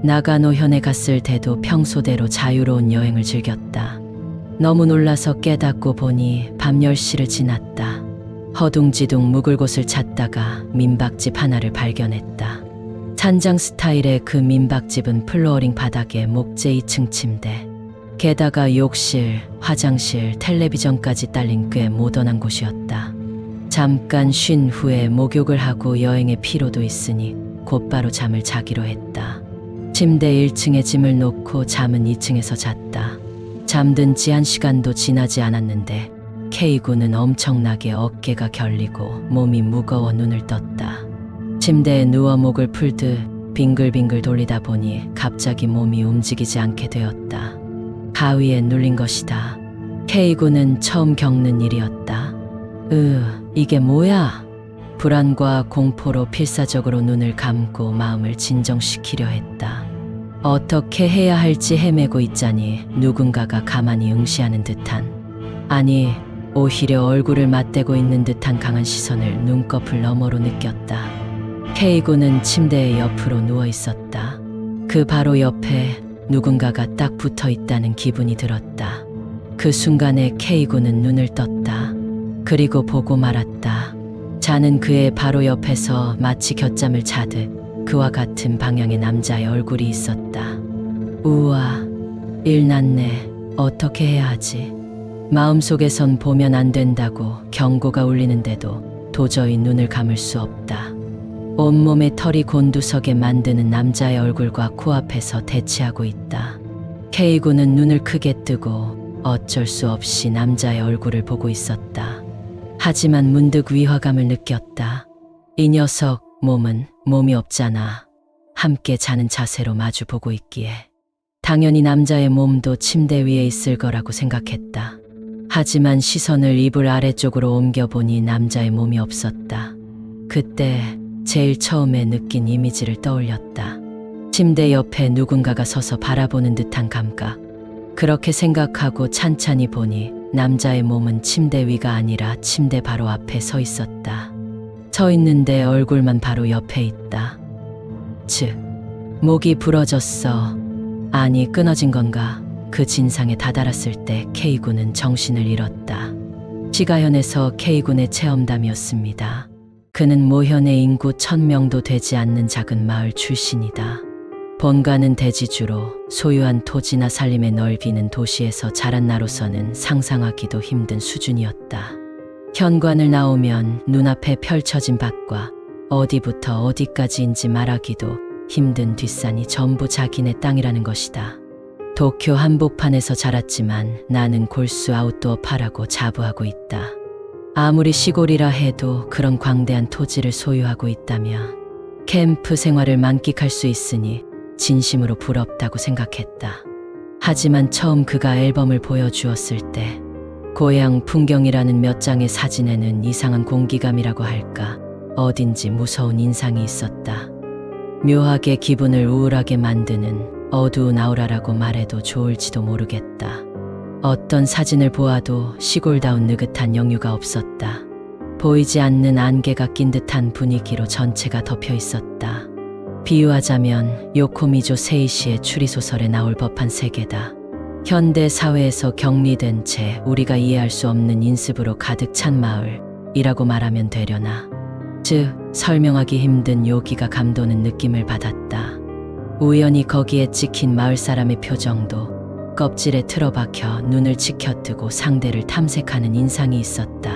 나가노현에 갔을 때도 평소대로 자유로운 여행을 즐겼다. 너무 놀라서 깨닫고 보니 밤 10시를 지났다. 허둥지둥 묵을 곳을 찾다가 민박집 하나를 발견했다. 산장 스타일의 그 민박집은 플로어링 바닥에 목재 2층 침대, 게다가 욕실, 화장실, 텔레비전까지 딸린 꽤 모던한 곳이었다. 잠깐 쉰 후에 목욕을 하고 여행의 피로도 있으니 곧바로 잠을 자기로 했다. 침대 1층에 짐을 놓고 잠은 2층에서 잤다. 잠든 지 1시간도 지나지 않았는데 K군은 엄청나게 어깨가 결리고 몸이 무거워 눈을 떴다. 침대에 누워 목을 풀듯 빙글빙글 돌리다 보니 갑자기 몸이 움직이지 않게 되었다. 가위에 눌린 것이다. K군은 처음 겪는 일이었다. 이게 뭐야? 불안과 공포로 필사적으로 눈을 감고 마음을 진정시키려 했다. 어떻게 해야 할지 헤매고 있자니 누군가가 가만히 응시하는 듯한, 아니 오히려 얼굴을 맞대고 있는 듯한 강한 시선을 눈꺼풀 너머로 느꼈다. K군은 침대의 옆으로 누워 있었다. 그 바로 옆에 누군가가 딱 붙어 있다는 기분이 들었다. 그 순간에 K군은 눈을 떴다. 그리고 보고 말았다. 자는 그의 바로 옆에서 마치 곁잠을 자듯 그와 같은 방향의 남자의 얼굴이 있었다. 우와, 일 났네. 어떻게 해야 하지? 마음속에선 보면 안 된다고 경고가 울리는데도 도저히 눈을 감을 수 없다. 온몸에 털이 곤두서게 만드는 남자의 얼굴과 코앞에서 대치하고 있다. K군은 눈을 크게 뜨고 어쩔 수 없이 남자의 얼굴을 보고 있었다. 하지만 문득 위화감을 느꼈다. 이 녀석 몸이 없잖아. 함께 자는 자세로 마주보고 있기에. 당연히 남자의 몸도 침대 위에 있을 거라고 생각했다. 하지만 시선을 이불 아래쪽으로 옮겨보니 남자의 몸이 없었다. 그때 제일 처음에 느낀 이미지를 떠올렸다. 침대 옆에 누군가가 서서 바라보는 듯한 감각. 그렇게 생각하고 찬찬히 보니 남자의 몸은 침대 위가 아니라 침대 바로 앞에 서 있었다. 서 있는데 얼굴만 바로 옆에 있다. 즉, 목이 부러졌어. 아니, 끊어진 건가? 그 진상에 다다랐을 때 K군은 정신을 잃었다. 시가현에서 K군의 체험담이었습니다. 그는 모현의 인구 1000명도 되지 않는 작은 마을 출신이다. 본가는 대지주로 소유한 토지나 살림의 넓이는 도시에서 자란 나로서는 상상하기도 힘든 수준이었다. 현관을 나오면 눈앞에 펼쳐진 밭과 어디부터 어디까지인지 말하기도 힘든 뒷산이 전부 자기네 땅이라는 것이다. 도쿄 한복판에서 자랐지만 나는 골수 아웃도어파라고 자부하고 있다. 아무리 시골이라 해도 그런 광대한 토지를 소유하고 있다면 캠프 생활을 만끽할 수 있으니 진심으로 부럽다고 생각했다. 하지만 처음 그가 앨범을 보여주었을 때 고향 풍경이라는 몇 장의 사진에는 이상한 공기감이라고 할까 어딘지 무서운 인상이 있었다. 묘하게 기분을 우울하게 만드는 어두운 아우라라고 말해도 좋을지도 모르겠다. 어떤 사진을 보아도 시골다운 느긋한 영유가 없었다. 보이지 않는 안개가 낀 듯한 분위기로 전체가 덮여 있었다. 비유하자면 요코미조 세이시의 추리소설에 나올 법한 세계다. 현대 사회에서 격리된 채 우리가 이해할 수 없는 인습으로 가득 찬 마을이라고 말하면 되려나. 즉, 설명하기 힘든 요기가 감도는 느낌을 받았다. 우연히 거기에 찍힌 마을 사람의 표정도 껍질에 틀어박혀 눈을 치켜뜨고 상대를 탐색하는 인상이 있었다.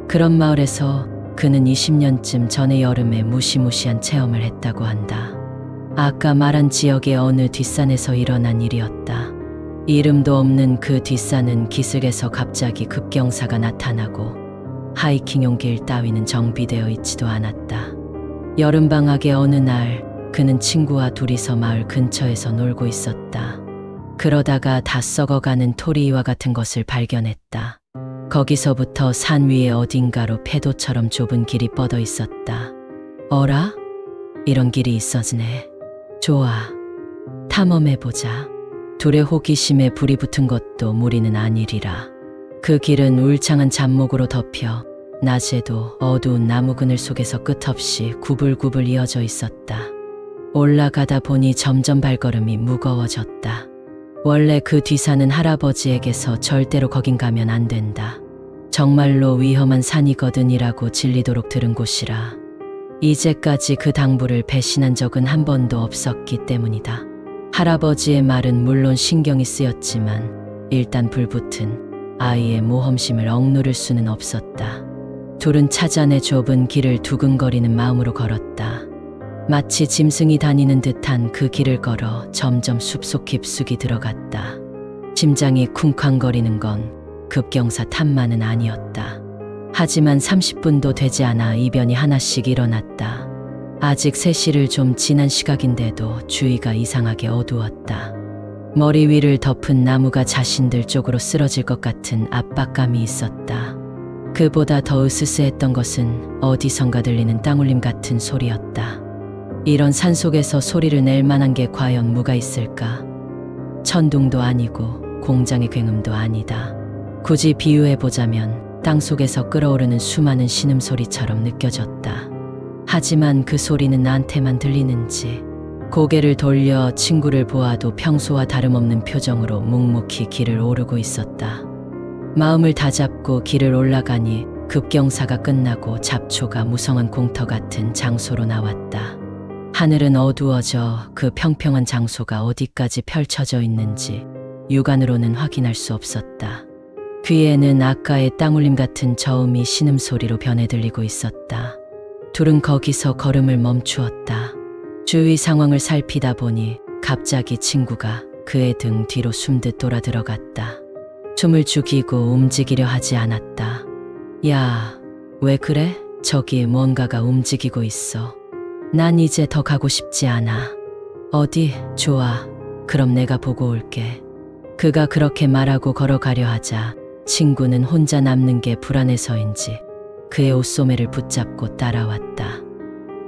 그런 마을에서 그는 20년쯤 전의 여름에 무시무시한 체험을 했다고 한다. 아까 말한 지역의 어느 뒷산에서 일어난 일이었다. 이름도 없는 그 뒷산은 기슭에서 갑자기 급경사가 나타나고 하이킹용 길 따위는 정비되어 있지도 않았다. 여름방학의 어느 날 그는 친구와 둘이서 마을 근처에서 놀고 있었다. 그러다가 다 썩어가는 토리와 같은 것을 발견했다. 거기서부터 산 위에 어딘가로 패도처럼 좁은 길이 뻗어 있었다. 어라? 이런 길이 있었네. 좋아. 탐험해보자. 둘의 호기심에 불이 붙은 것도 무리는 아니리라. 그 길은 울창한 잡목으로 덮여 낮에도 어두운 나무 그늘 속에서 끝없이 구불구불 이어져 있었다. 올라가다 보니 점점 발걸음이 무거워졌다. 원래 그 뒤산은 할아버지에게서 절대로 거긴 가면 안 된다. 정말로 위험한 산이거든이라고 질리도록 들은 곳이라. 이제까지 그 당부를 배신한 적은 한 번도 없었기 때문이다. 할아버지의 말은 물론 신경이 쓰였지만 일단 불붙은 아이의 모험심을 억누를 수는 없었다. 둘은 찾아내 좁은 길을 두근거리는 마음으로 걸었다. 마치 짐승이 다니는 듯한 그 길을 걸어 점점 숲속 깊숙이 들어갔다. 심장이 쿵쾅거리는 건 급경사 탓만은 아니었다. 하지만 30분도 되지 않아 이변이 하나씩 일어났다. 아직 3시를 좀 지난 시각인데도 주위가 이상하게 어두웠다. 머리 위를 덮은 나무가 자신들 쪽으로 쓰러질 것 같은 압박감이 있었다. 그보다 더 으스스했던 것은 어디선가 들리는 땅울림 같은 소리였다. 이런 산속에서 소리를 낼 만한 게 과연 뭐가 있을까? 천둥도 아니고 공장의 굉음도 아니다. 굳이 비유해보자면 땅속에서 끓어오르는 수많은 신음소리처럼 느껴졌다. 하지만 그 소리는 나한테만 들리는지. 고개를 돌려 친구를 보아도 평소와 다름없는 표정으로 묵묵히 길을 오르고 있었다. 마음을 다잡고 길을 올라가니 급경사가 끝나고 잡초가 무성한 공터 같은 장소로 나왔다. 하늘은 어두워져 그 평평한 장소가 어디까지 펼쳐져 있는지 육안으로는 확인할 수 없었다. 귀에는 아까의 땅울림 같은 저음이 신음소리로 변해 들리고 있었다. 둘은 거기서 걸음을 멈추었다. 주위 상황을 살피다 보니 갑자기 친구가 그의 등 뒤로 숨듯 돌아 들어갔다. 춤을 죽이고 움직이려 하지 않았다. 야, 왜 그래? 저기 뭔가가 움직이고 있어. 난 이제 더 가고 싶지 않아. 어디? 좋아. 그럼 내가 보고 올게. 그가 그렇게 말하고 걸어가려 하자 친구는 혼자 남는 게 불안해서인지 그의 옷소매를 붙잡고 따라왔다.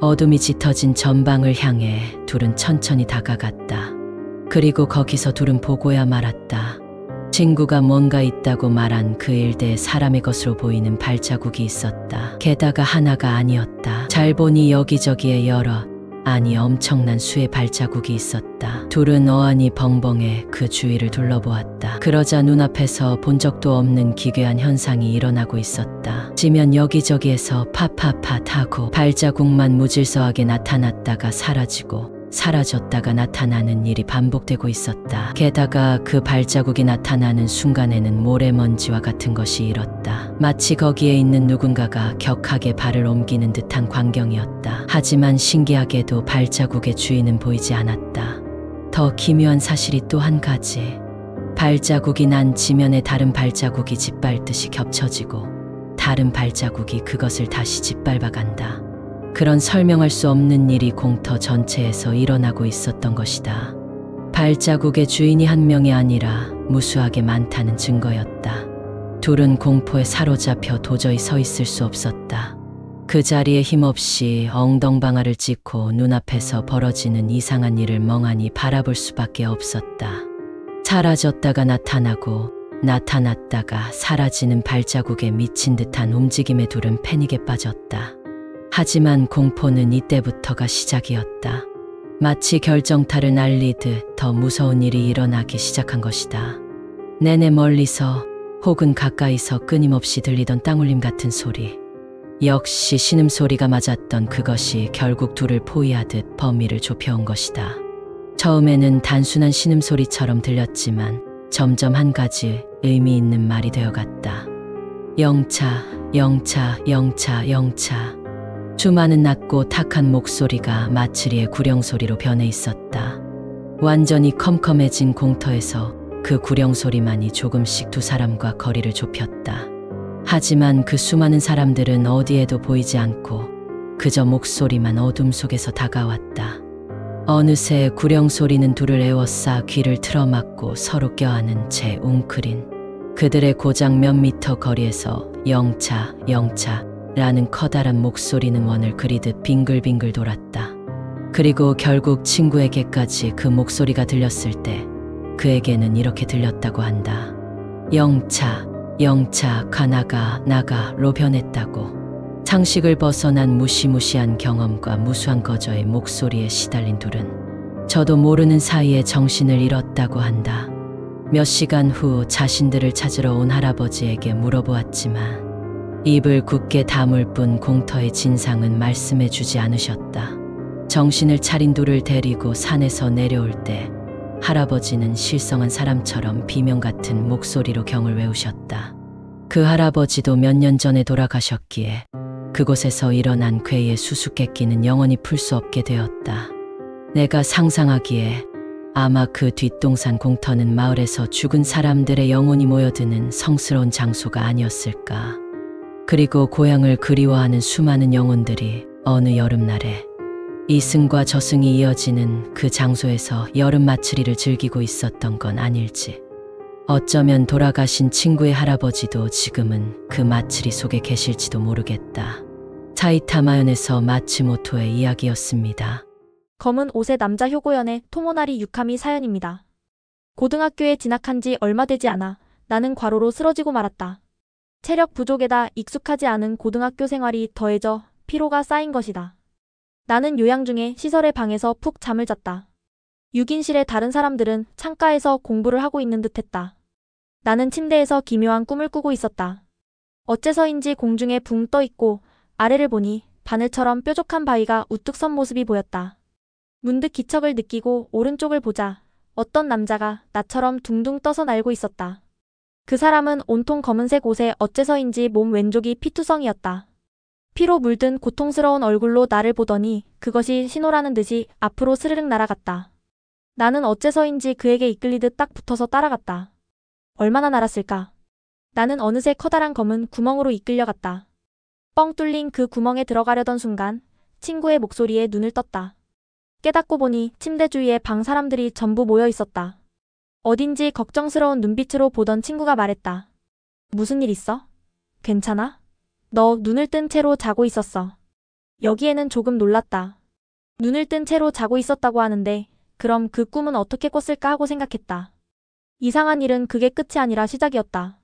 어둠이 짙어진 전방을 향해 둘은 천천히 다가갔다. 그리고 거기서 둘은 보고야 말았다. 친구가 뭔가 있다고 말한 그 일대에 사람의 것으로 보이는 발자국이 있었다. 게다가 하나가 아니었다. 잘 보니 여기저기에 아니 엄청난 수의 발자국이 있었다. 둘은 어안이 벙벙해 그 주위를 둘러보았다. 그러자 눈앞에서 본 적도 없는 기괴한 현상이 일어나고 있었다. 지면 여기저기에서 파파파 타고 발자국만 무질서하게 나타났다가 사라졌다가 나타나는 일이 반복되고 있었다. 게다가 그 발자국이 나타나는 순간에는 모래먼지와 같은 것이 일었다. 마치 거기에 있는 누군가가 격하게 발을 옮기는 듯한 광경이었다. 하지만 신기하게도 발자국의 주인은 보이지 않았다. 더 기묘한 사실이 또 한 가지. 발자국이 난 지면에 다른 발자국이 짓밟듯이 겹쳐지고 다른 발자국이 그것을 다시 짓밟아간다. 그런 설명할 수 없는 일이 공터 전체에서 일어나고 있었던 것이다. 발자국의 주인이 한 명이 아니라 무수하게 많다는 증거였다. 둘은 공포에 사로잡혀 도저히 서 있을 수 없었다. 그 자리에 힘없이 엉덩방아를 찍고 눈앞에서 벌어지는 이상한 일을 멍하니 바라볼 수밖에 없었다. 사라졌다가 나타나고 나타났다가 사라지는 발자국에 미친 듯한 움직임에 둘은 패닉에 빠졌다. 하지만 공포는 이때부터가 시작이었다. 마치 결정타를 날리듯 더 무서운 일이 일어나기 시작한 것이다. 내내 멀리서 혹은 가까이서 끊임없이 들리던 땅울림 같은 소리. 역시 신음소리가 맞았던 그것이 결국 둘을 포위하듯 범위를 좁혀온 것이다. 처음에는 단순한 신음소리처럼 들렸지만 점점 한 가지 의미 있는 말이 되어갔다. 영차, 영차, 영차, 영차. 수많은 낮고 탁한 목소리가 마츠리의 구령소리로 변해 있었다. 완전히 컴컴해진 공터에서 그 구령소리만이 조금씩 두 사람과 거리를 좁혔다. 하지만 그 수많은 사람들은 어디에도 보이지 않고 그저 목소리만 어둠 속에서 다가왔다. 어느새 구령소리는 둘을 에워싸 귀를 틀어막고 서로 껴안은 채 웅크린 그들의 고작 몇 미터 거리에서 영차, 영차 라는 커다란 목소리는 원을 그리듯 빙글빙글 돌았다. 그리고 결국 친구에게까지 그 목소리가 들렸을 때 그에게는 이렇게 들렸다고 한다. 영차, 영차, 나가로 변했다고. 상식을 벗어난 무시무시한 경험과 무수한 거저의 목소리에 시달린 둘은 저도 모르는 사이에 정신을 잃었다고 한다. 몇 시간 후 자신들을 찾으러 온 할아버지에게 물어보았지만 입을 굳게 다물 뿐 공터의 진상은 말씀해 주지 않으셨다. 정신을 차린 둘을 데리고 산에서 내려올 때 할아버지는 실성한 사람처럼 비명 같은 목소리로 경을 외우셨다. 그 할아버지도 몇 년 전에 돌아가셨기에 그곳에서 일어난 괴의 수수께끼는 영원히 풀 수 없게 되었다. 내가 상상하기에 아마 그 뒷동산 공터는 마을에서 죽은 사람들의 영혼이 모여드는 성스러운 장소가 아니었을까. 그리고 고향을 그리워하는 수많은 영혼들이 어느 여름날에 이승과 저승이 이어지는 그 장소에서 여름 마츠리를 즐기고 있었던 건 아닐지. 어쩌면 돌아가신 친구의 할아버지도 지금은 그 마츠리 속에 계실지도 모르겠다. 사이타마현에서 마츠모토의 이야기였습니다. 검은 옷의 남자 효고연의 토모나리 유카미 사연입니다. 고등학교에 진학한 지 얼마 되지 않아 나는 과로로 쓰러지고 말았다. 체력 부족에다 익숙하지 않은 고등학교 생활이 더해져 피로가 쌓인 것이다. 나는 요양 중에 시설의 방에서 푹 잠을 잤다. 6인실의 다른 사람들은 창가에서 공부를 하고 있는 듯했다. 나는 침대에서 기묘한 꿈을 꾸고 있었다. 어째서인지 공중에 붕 떠 있고 아래를 보니 바늘처럼 뾰족한 바위가 우뚝 선 모습이 보였다. 문득 기척을 느끼고 오른쪽을 보자 어떤 남자가 나처럼 둥둥 떠서 날고 있었다. 그 사람은 온통 검은색 옷에 어째서인지 몸 왼쪽이 피투성이었다. 피로 물든 고통스러운 얼굴로 나를 보더니 그것이 신호라는 듯이 앞으로 스르륵 날아갔다. 나는 어째서인지 그에게 이끌리듯 딱 붙어서 따라갔다. 얼마나 날았을까? 나는 어느새 커다란 검은 구멍으로 이끌려갔다. 뻥 뚫린 그 구멍에 들어가려던 순간 친구의 목소리에 눈을 떴다. 깨닫고 보니 침대 주위에 방 사람들이 전부 모여 있었다. 어딘지 걱정스러운 눈빛으로 보던 친구가 말했다. 무슨 일 있어? 괜찮아? 너 눈을 뜬 채로 자고 있었어. 여기에는 조금 놀랐다. 눈을 뜬 채로 자고 있었다고 하는데 그럼 그 꿈은 어떻게 꿨을까 하고 생각했다. 이상한 일은 그게 끝이 아니라 시작이었다.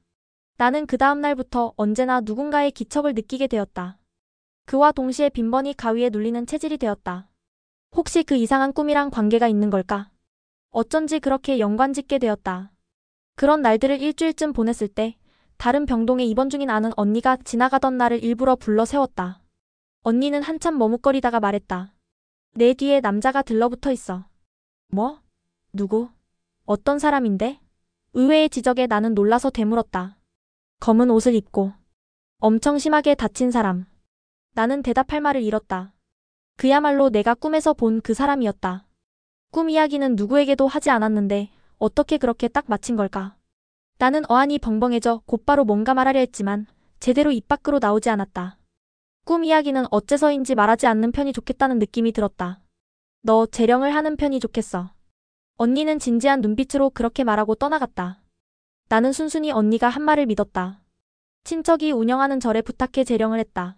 나는 그 다음 날부터 언제나 누군가의 기척을 느끼게 되었다. 그와 동시에 빈번히 가위에 눌리는 체질이 되었다. 혹시 그 이상한 꿈이랑 관계가 있는 걸까? 어쩐지 그렇게 연관짓게 되었다. 그런 날들을 일주일쯤 보냈을 때 다른 병동에 입원 중인 아는 언니가 지나가던 나를 일부러 불러 세웠다. 언니는 한참 머뭇거리다가 말했다. 내 뒤에 남자가 들러붙어 있어. 뭐? 누구? 어떤 사람인데? 의외의 지적에 나는 놀라서 되물었다. 검은 옷을 입고 엄청 심하게 다친 사람. 나는 대답할 말을 잃었다. 그야말로 내가 꿈에서 본 그 사람이었다. 꿈 이야기는 누구에게도 하지 않았는데 어떻게 그렇게 딱 맞힌 걸까? 나는 어안이 벙벙해져 곧바로 뭔가 말하려 했지만 제대로 입 밖으로 나오지 않았다. 꿈 이야기는 어째서인지 말하지 않는 편이 좋겠다는 느낌이 들었다. 너 재령을 하는 편이 좋겠어. 언니는 진지한 눈빛으로 그렇게 말하고 떠나갔다. 나는 순순히 언니가 한 말을 믿었다. 친척이 운영하는 절에 부탁해 재령을 했다.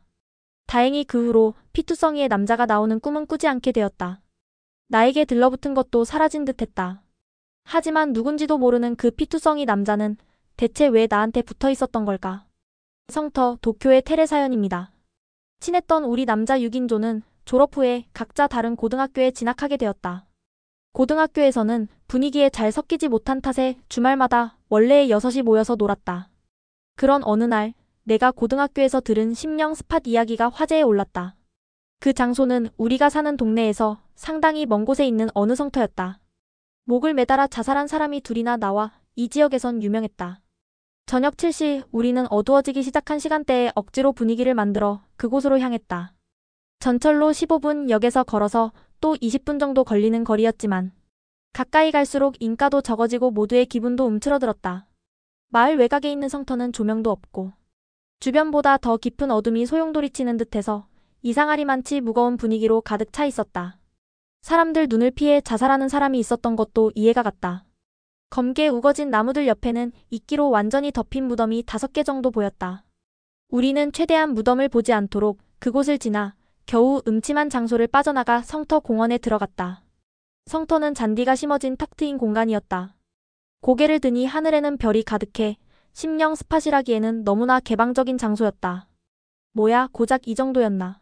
다행히 그 후로 피투성이의 남자가 나오는 꿈은 꾸지 않게 되었다. 나에게 들러붙은 것도 사라진 듯했다. 하지만 누군지도 모르는 그 피투성이 남자는 대체 왜 나한테 붙어 있었던 걸까? 성터 도쿄의 테레 사연입니다. 친했던 우리 남자 6인조는 졸업 후에 각자 다른 고등학교에 진학하게 되었다. 고등학교에서는 분위기에 잘 섞이지 못한 탓에 주말마다 원래의 6이 모여서 놀았다. 그런 어느 날 내가 고등학교에서 들은 심령 스팟 이야기가 화제에 올랐다. 그 장소는 우리가 사는 동네에서 상당히 먼 곳에 있는 어느 성터였다. 목을 매달아 자살한 사람이 둘이나 나와 이 지역에선 유명했다. 저녁 7시 우리는 어두워지기 시작한 시간대에 억지로 분위기를 만들어 그곳으로 향했다. 전철로 15분, 역에서 걸어서 또 20분 정도 걸리는 거리였지만 가까이 갈수록 인가도 적어지고 모두의 기분도 움츠러들었다. 마을 외곽에 있는 성터는 조명도 없고 주변보다 더 깊은 어둠이 소용돌이치는 듯해서 이상하리만치 무거운 분위기로 가득 차 있었다. 사람들 눈을 피해 자살하는 사람이 있었던 것도 이해가 갔다. 검게 우거진 나무들 옆에는 이끼로 완전히 덮인 무덤이 5개 정도 보였다. 우리는 최대한 무덤을 보지 않도록 그곳을 지나 겨우 음침한 장소를 빠져나가 성터 공원에 들어갔다. 성터는 잔디가 심어진 탁 트인 공간이었다. 고개를 드니 하늘에는 별이 가득해 심령 스팟이라기에는 너무나 개방적인 장소였다. 뭐야, 고작 이 정도였나?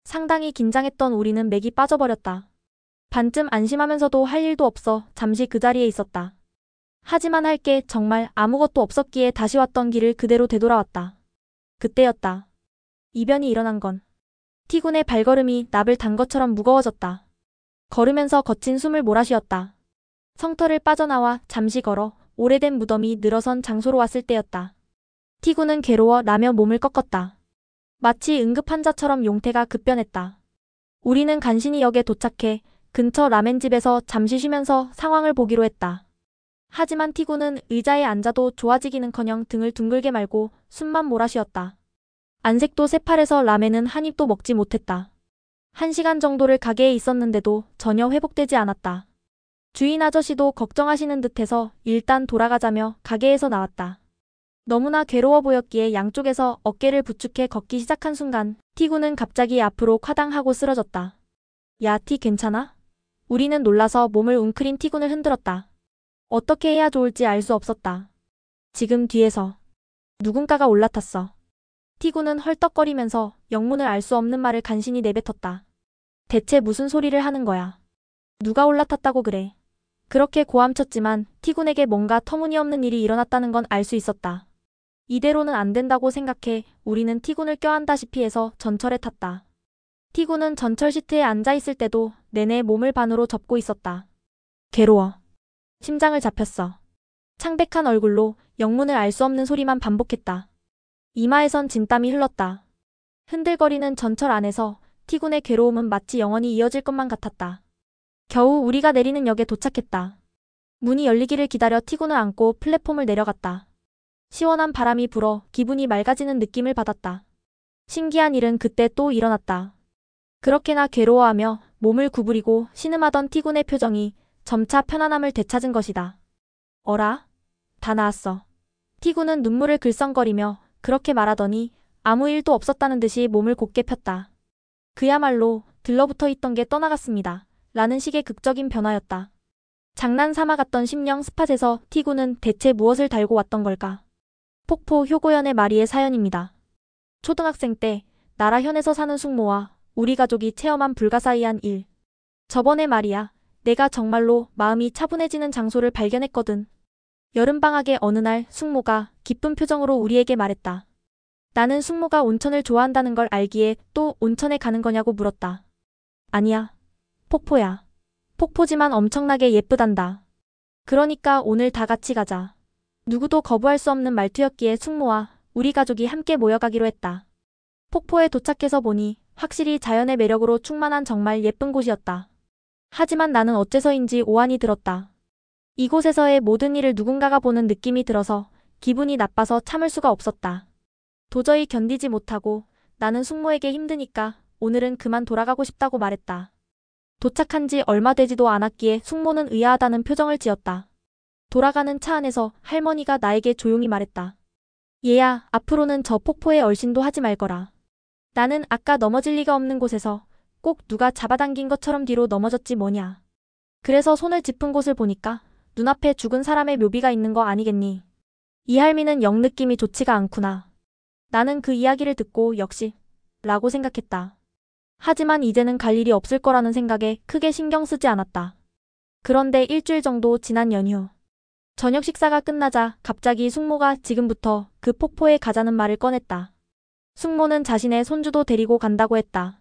상당히 긴장했던 우리는 맥이 빠져버렸다. 반쯤 안심하면서도 할 일도 없어 잠시 그 자리에 있었다. 하지만 할 게 정말 아무것도 없었기에 다시 왔던 길을 그대로 되돌아왔다. 그때였다. 이변이 일어난 건 티군의 발걸음이 납을 단 것처럼 무거워졌다. 걸으면서 거친 숨을 몰아쉬었다. 성터를 빠져나와 잠시 걸어 오래된 무덤이 늘어선 장소로 왔을 때였다. 티군은 괴로워 라며 몸을 꺾었다. 마치 응급환자처럼 용태가 급변했다. 우리는 간신히 역에 도착해 근처 라멘집에서 잠시 쉬면서 상황을 보기로 했다. 하지만 티군은 의자에 앉아도 좋아지기는커녕 등을 둥글게 말고 숨만 몰아쉬었다. 안색도 새파래서 라멘은 한 입도 먹지 못했다. 1시간 정도를 가게에 있었는데도 전혀 회복되지 않았다. 주인 아저씨도 걱정하시는 듯해서 일단 돌아가자며 가게에서 나왔다. 너무나 괴로워 보였기에 양쪽에서 어깨를 부축해 걷기 시작한 순간 티군은 갑자기 앞으로 콰당하고 쓰러졌다. 야, 티 괜찮아? 우리는 놀라서 몸을 웅크린 티군을 흔들었다. 어떻게 해야 좋을지 알 수 없었다. 지금 뒤에서 누군가가 올라탔어. 티군은 헐떡거리면서 영문을 알 수 없는 말을 간신히 내뱉었다. 대체 무슨 소리를 하는 거야? 누가 올라탔다고 그래? 그렇게 고함쳤지만 티군에게 뭔가 터무니없는 일이 일어났다는 건 알 수 있었다. 이대로는 안 된다고 생각해 우리는 티군을 껴안다시피 해서 전철에 탔다. 티군은 전철 시트에 앉아있을 때도 내내 몸을 반으로 접고 있었다. 괴로워. 심장을 잡혔어. 창백한 얼굴로 영문을 알 수 없는 소리만 반복했다. 이마에선 진땀이 흘렀다. 흔들거리는 전철 안에서 티군의 괴로움은 마치 영원히 이어질 것만 같았다. 겨우 우리가 내리는 역에 도착했다. 문이 열리기를 기다려 티군을 안고 플랫폼을 내려갔다. 시원한 바람이 불어 기분이 맑아지는 느낌을 받았다. 신기한 일은 그때 또 일어났다. 그렇게나 괴로워하며 몸을 구부리고 신음하던 티군의 표정이 점차 편안함을 되찾은 것이다. 어라? 다 나았어. 티군은 눈물을 글썽거리며 그렇게 말하더니 아무 일도 없었다는 듯이 몸을 곧게 폈다. 그야말로 들러붙어 있던 게 떠나갔습니다. 라는 식의 극적인 변화였다. 장난 삼아 갔던 심령 스팟에서 티군은 대체 무엇을 달고 왔던 걸까? 폭포 효고현의 마리의 사연입니다. 초등학생 때 나라현에서 사는 숙모와 우리 가족이 체험한 불가사의한 일. 저번에 말이야, 내가 정말로 마음이 차분해지는 장소를 발견했거든. 여름방학의 어느 날 숙모가 기쁜 표정으로 우리에게 말했다. 나는 숙모가 온천을 좋아한다는 걸 알기에 또 온천에 가는 거냐고 물었다. 아니야. 폭포야. 폭포지만 엄청나게 예쁘단다. 그러니까 오늘 다 같이 가자. 누구도 거부할 수 없는 말투였기에 숙모와 우리 가족이 함께 모여가기로 했다. 폭포에 도착해서 보니 확실히 자연의 매력으로 충만한 정말 예쁜 곳이었다. 하지만 나는 어째서인지 오한이 들었다. 이곳에서의 모든 일을 누군가가 보는 느낌이 들어서 기분이 나빠서 참을 수가 없었다. 도저히 견디지 못하고 나는 숙모에게 힘드니까 오늘은 그만 돌아가고 싶다고 말했다. 도착한 지 얼마 되지도 않았기에 숙모는 의아하다는 표정을 지었다. 돌아가는 차 안에서 할머니가 나에게 조용히 말했다. 얘야, 앞으로는 저 폭포에 얼씬도 하지 말거라. 나는 아까 넘어질 리가 없는 곳에서 꼭 누가 잡아당긴 것처럼 뒤로 넘어졌지 뭐냐. 그래서 손을 짚은 곳을 보니까 눈앞에 죽은 사람의 묘비가 있는 거 아니겠니? 이 할미는 영 느낌이 좋지가 않구나. 나는 그 이야기를 듣고 역시 라고 생각했다. 하지만 이제는 갈 일이 없을 거라는 생각에 크게 신경 쓰지 않았다. 그런데 일주일 정도 지난 연휴. 저녁 식사가 끝나자 갑자기 숙모가 지금부터 그 폭포에 가자는 말을 꺼냈다. 숙모는 자신의 손주도 데리고 간다고 했다.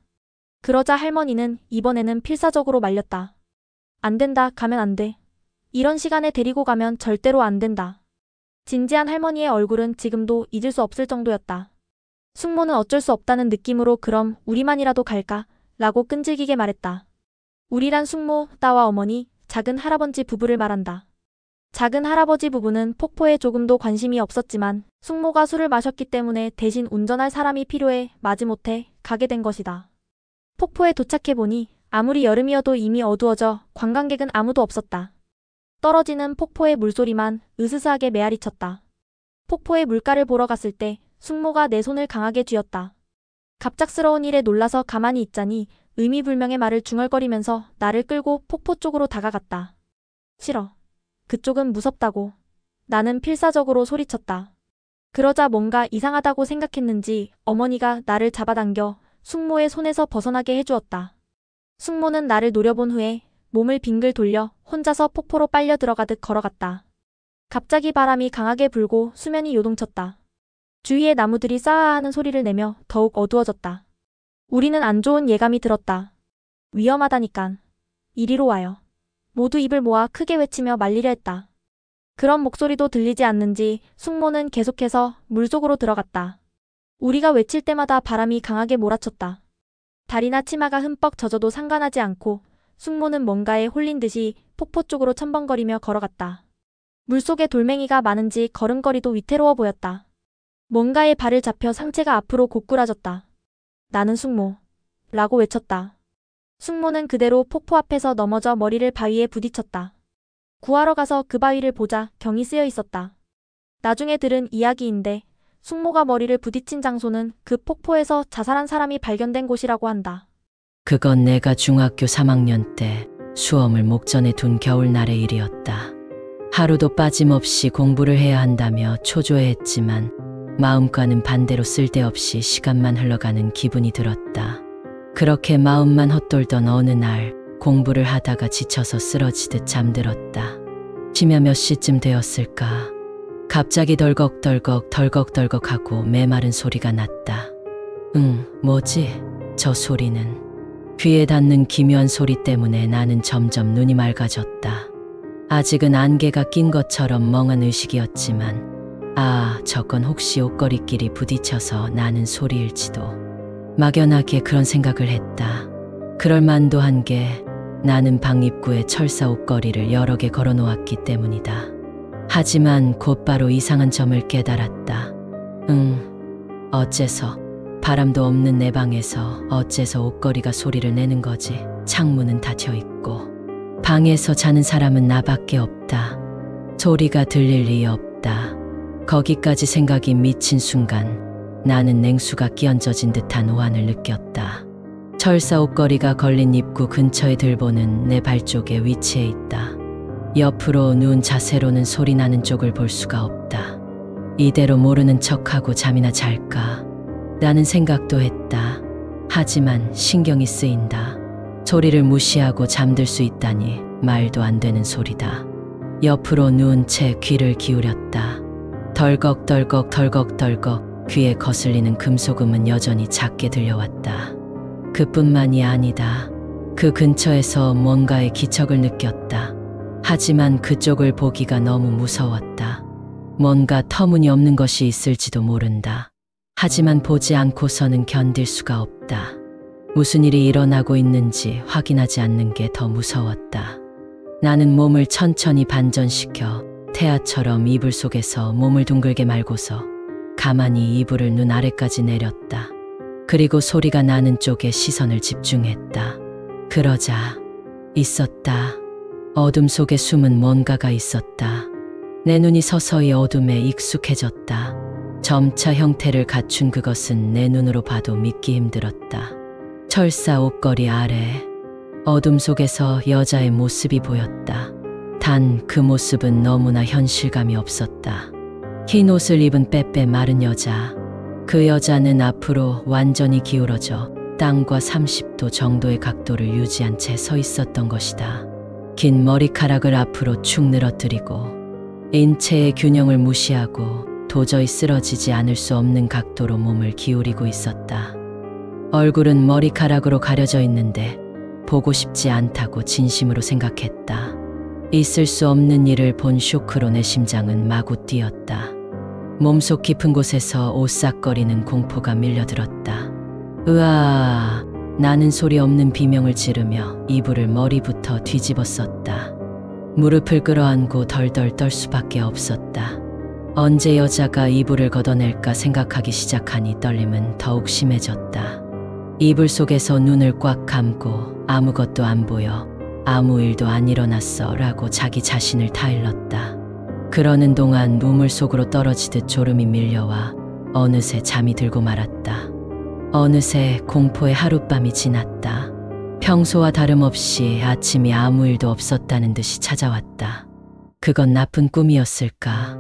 그러자 할머니는 이번에는 필사적으로 말렸다. 안 된다, 가면 안 돼. 이런 시간에 데리고 가면 절대로 안 된다. 진지한 할머니의 얼굴은 지금도 잊을 수 없을 정도였다. 숙모는 어쩔 수 없다는 느낌으로 그럼 우리만이라도 갈까? 라고 끈질기게 말했다. 우리란 숙모, 나와 어머니, 작은 할아버지 부부를 말한다. 작은 할아버지 부부는 폭포에 조금도 관심이 없었지만 숙모가 술을 마셨기 때문에 대신 운전할 사람이 필요해 마지못해 가게 된 것이다. 폭포에 도착해보니 아무리 여름이어도 이미 어두워져 관광객은 아무도 없었다. 떨어지는 폭포의 물소리만 으스스하게 메아리쳤다. 폭포의 물가를 보러 갔을 때 숙모가 내 손을 강하게 쥐었다. 갑작스러운 일에 놀라서 가만히 있자니 의미불명의 말을 중얼거리면서 나를 끌고 폭포 쪽으로 다가갔다. 싫어. 그쪽은 무섭다고. 나는 필사적으로 소리쳤다. 그러자 뭔가 이상하다고 생각했는지 어머니가 나를 잡아당겨 숙모의 손에서 벗어나게 해주었다. 숙모는 나를 노려본 후에 몸을 빙글 돌려 혼자서 폭포로 빨려 들어가듯 걸어갔다. 갑자기 바람이 강하게 불고 수면이 요동쳤다. 주위의 나무들이 싸아하는 소리를 내며 더욱 어두워졌다. 우리는 안 좋은 예감이 들었다. 위험하다니깐. 이리로 와요. 모두 입을 모아 크게 외치며 말리려 했다. 그런 목소리도 들리지 않는지 숙모는 계속해서 물속으로 들어갔다. 우리가 외칠 때마다 바람이 강하게 몰아쳤다. 다리나 치마가 흠뻑 젖어도 상관하지 않고 숙모는 뭔가에 홀린 듯이 폭포 쪽으로 첨벙거리며 걸어갔다. 물속에 돌멩이가 많은지 걸음걸이도 위태로워 보였다. 뭔가에 발을 잡혀 상체가 앞으로 고꾸라졌다. 나는 숙모. 라고 외쳤다. 숙모는 그대로 폭포 앞에서 넘어져 머리를 바위에 부딪혔다. 구하러 가서 그 바위를 보자 경이 쓰여 있었다. 나중에 들은 이야기인데 숙모가 머리를 부딪힌 장소는 그 폭포에서 자살한 사람이 발견된 곳이라고 한다. 그건 내가 중학교 3학년 때 수험을 목전에 둔 겨울날의 일이었다. 하루도 빠짐없이 공부를 해야 한다며 초조해했지만 마음과는 반대로 쓸데없이 시간만 흘러가는 기분이 들었다. 그렇게 마음만 헛돌던 어느 날 공부를 하다가 지쳐서 쓰러지듯 잠들었다. 쉬며 몇 시쯤 되었을까? 갑자기 덜컥덜컥 하고 메마른 소리가 났다. 뭐지? 저 소리는. 귀에 닿는 기묘한 소리 때문에 나는 점점 눈이 맑아졌다. 아직은 안개가 낀 것처럼 멍한 의식이었지만 저건 혹시 옷걸이끼리 부딪혀서 나는 소리일지도. 막연하게 그런 생각을 했다. 그럴 만도 한 게 나는 방 입구에 철사 옷걸이를 여러 개 걸어놓았기 때문이다. 하지만 곧바로 이상한 점을 깨달았다. 어째서 바람도 없는 내 방에서 어째서 옷걸이가 소리를 내는 거지? 창문은 닫혀 있고 방에서 자는 사람은 나밖에 없다. 소리가 들릴 리 없다. 거기까지 생각이 미친 순간 나는 냉수가 끼얹어진 듯한 오한을 느꼈다. 철사 옷걸이가 걸린 입구 근처에 들보는 내 발 쪽에 위치해 있다. 옆으로 누운 자세로는 소리 나는 쪽을 볼 수가 없다. 이대로 모르는 척하고 잠이나 잘까? 라는 생각도 했다. 하지만 신경이 쓰인다. 소리를 무시하고 잠들 수 있다니 말도 안 되는 소리다. 옆으로 누운 채 귀를 기울였다. 덜컥덜컥 귀에 거슬리는 금소금은 여전히 작게 들려왔다. 그뿐만이 아니다. 그 근처에서 뭔가의 기척을 느꼈다. 하지만 그쪽을 보기가 너무 무서웠다. 뭔가 터무니없는 것이 있을지도 모른다. 하지만 보지 않고서는 견딜 수가 없다. 무슨 일이 일어나고 있는지 확인하지 않는 게 더 무서웠다. 나는 몸을 천천히 반전시켜 태아처럼 이불 속에서 몸을 둥글게 말고서 가만히 이불을 눈 아래까지 내렸다. 그리고 소리가 나는 쪽에 시선을 집중했다. 그러자 있었다. 어둠 속에 숨은 뭔가가 있었다. 내 눈이 서서히 어둠에 익숙해졌다. 점차 형태를 갖춘 그것은 내 눈으로 봐도 믿기 힘들었다. 철사 옷걸이 아래 어둠 속에서 여자의 모습이 보였다. 단 그 모습은 너무나 현실감이 없었다. 흰 옷을 입은 빼빼 마른 여자. 그 여자는 앞으로 완전히 기울어져 땅과 30도 정도의 각도를 유지한 채 서 있었던 것이다. 긴 머리카락을 앞으로 축 늘어뜨리고 인체의 균형을 무시하고 도저히 쓰러지지 않을 수 없는 각도로 몸을 기울이고 있었다. 얼굴은 머리카락으로 가려져 있는데 보고 싶지 않다고 진심으로 생각했다. 있을 수 없는 일을 본 쇼크로 내 심장은 마구 뛰었다. 몸속 깊은 곳에서 오싹거리는 공포가 밀려들었다. 으아! 나는 소리 없는 비명을 지르며 이불을 머리부터 뒤집었었다. 무릎을 끌어안고 덜덜 떨 수밖에 없었다. 언제 여자가 이불을 걷어낼까 생각하기 시작하니 떨림은 더욱 심해졌다. 이불 속에서 눈을 꽉 감고 아무것도 안 보여, 아무 일도 안 일어났어 라고 자기 자신을 타일렀다. 그러는 동안 우물 속으로 떨어지듯 졸음이 밀려와 어느새 잠이 들고 말았다. 어느새 공포의 하룻밤이 지났다. 평소와 다름없이 아침이 아무 일도 없었다는 듯이 찾아왔다. 그건 나쁜 꿈이었을까?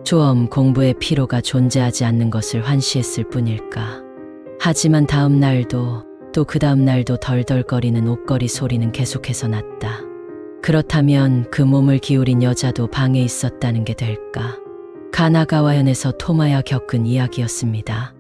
좀 공부의 피로가 존재하지 않는 것을 환시했을 뿐일까? 하지만 다음 날도 또 그 다음 날도 덜덜거리는 옷걸이 소리는 계속해서 났다. 그렇다면 그 몸을 기울인 여자도 방에 있었다는 게 될까? 가나가와현에서 토마야 겪은 이야기였습니다.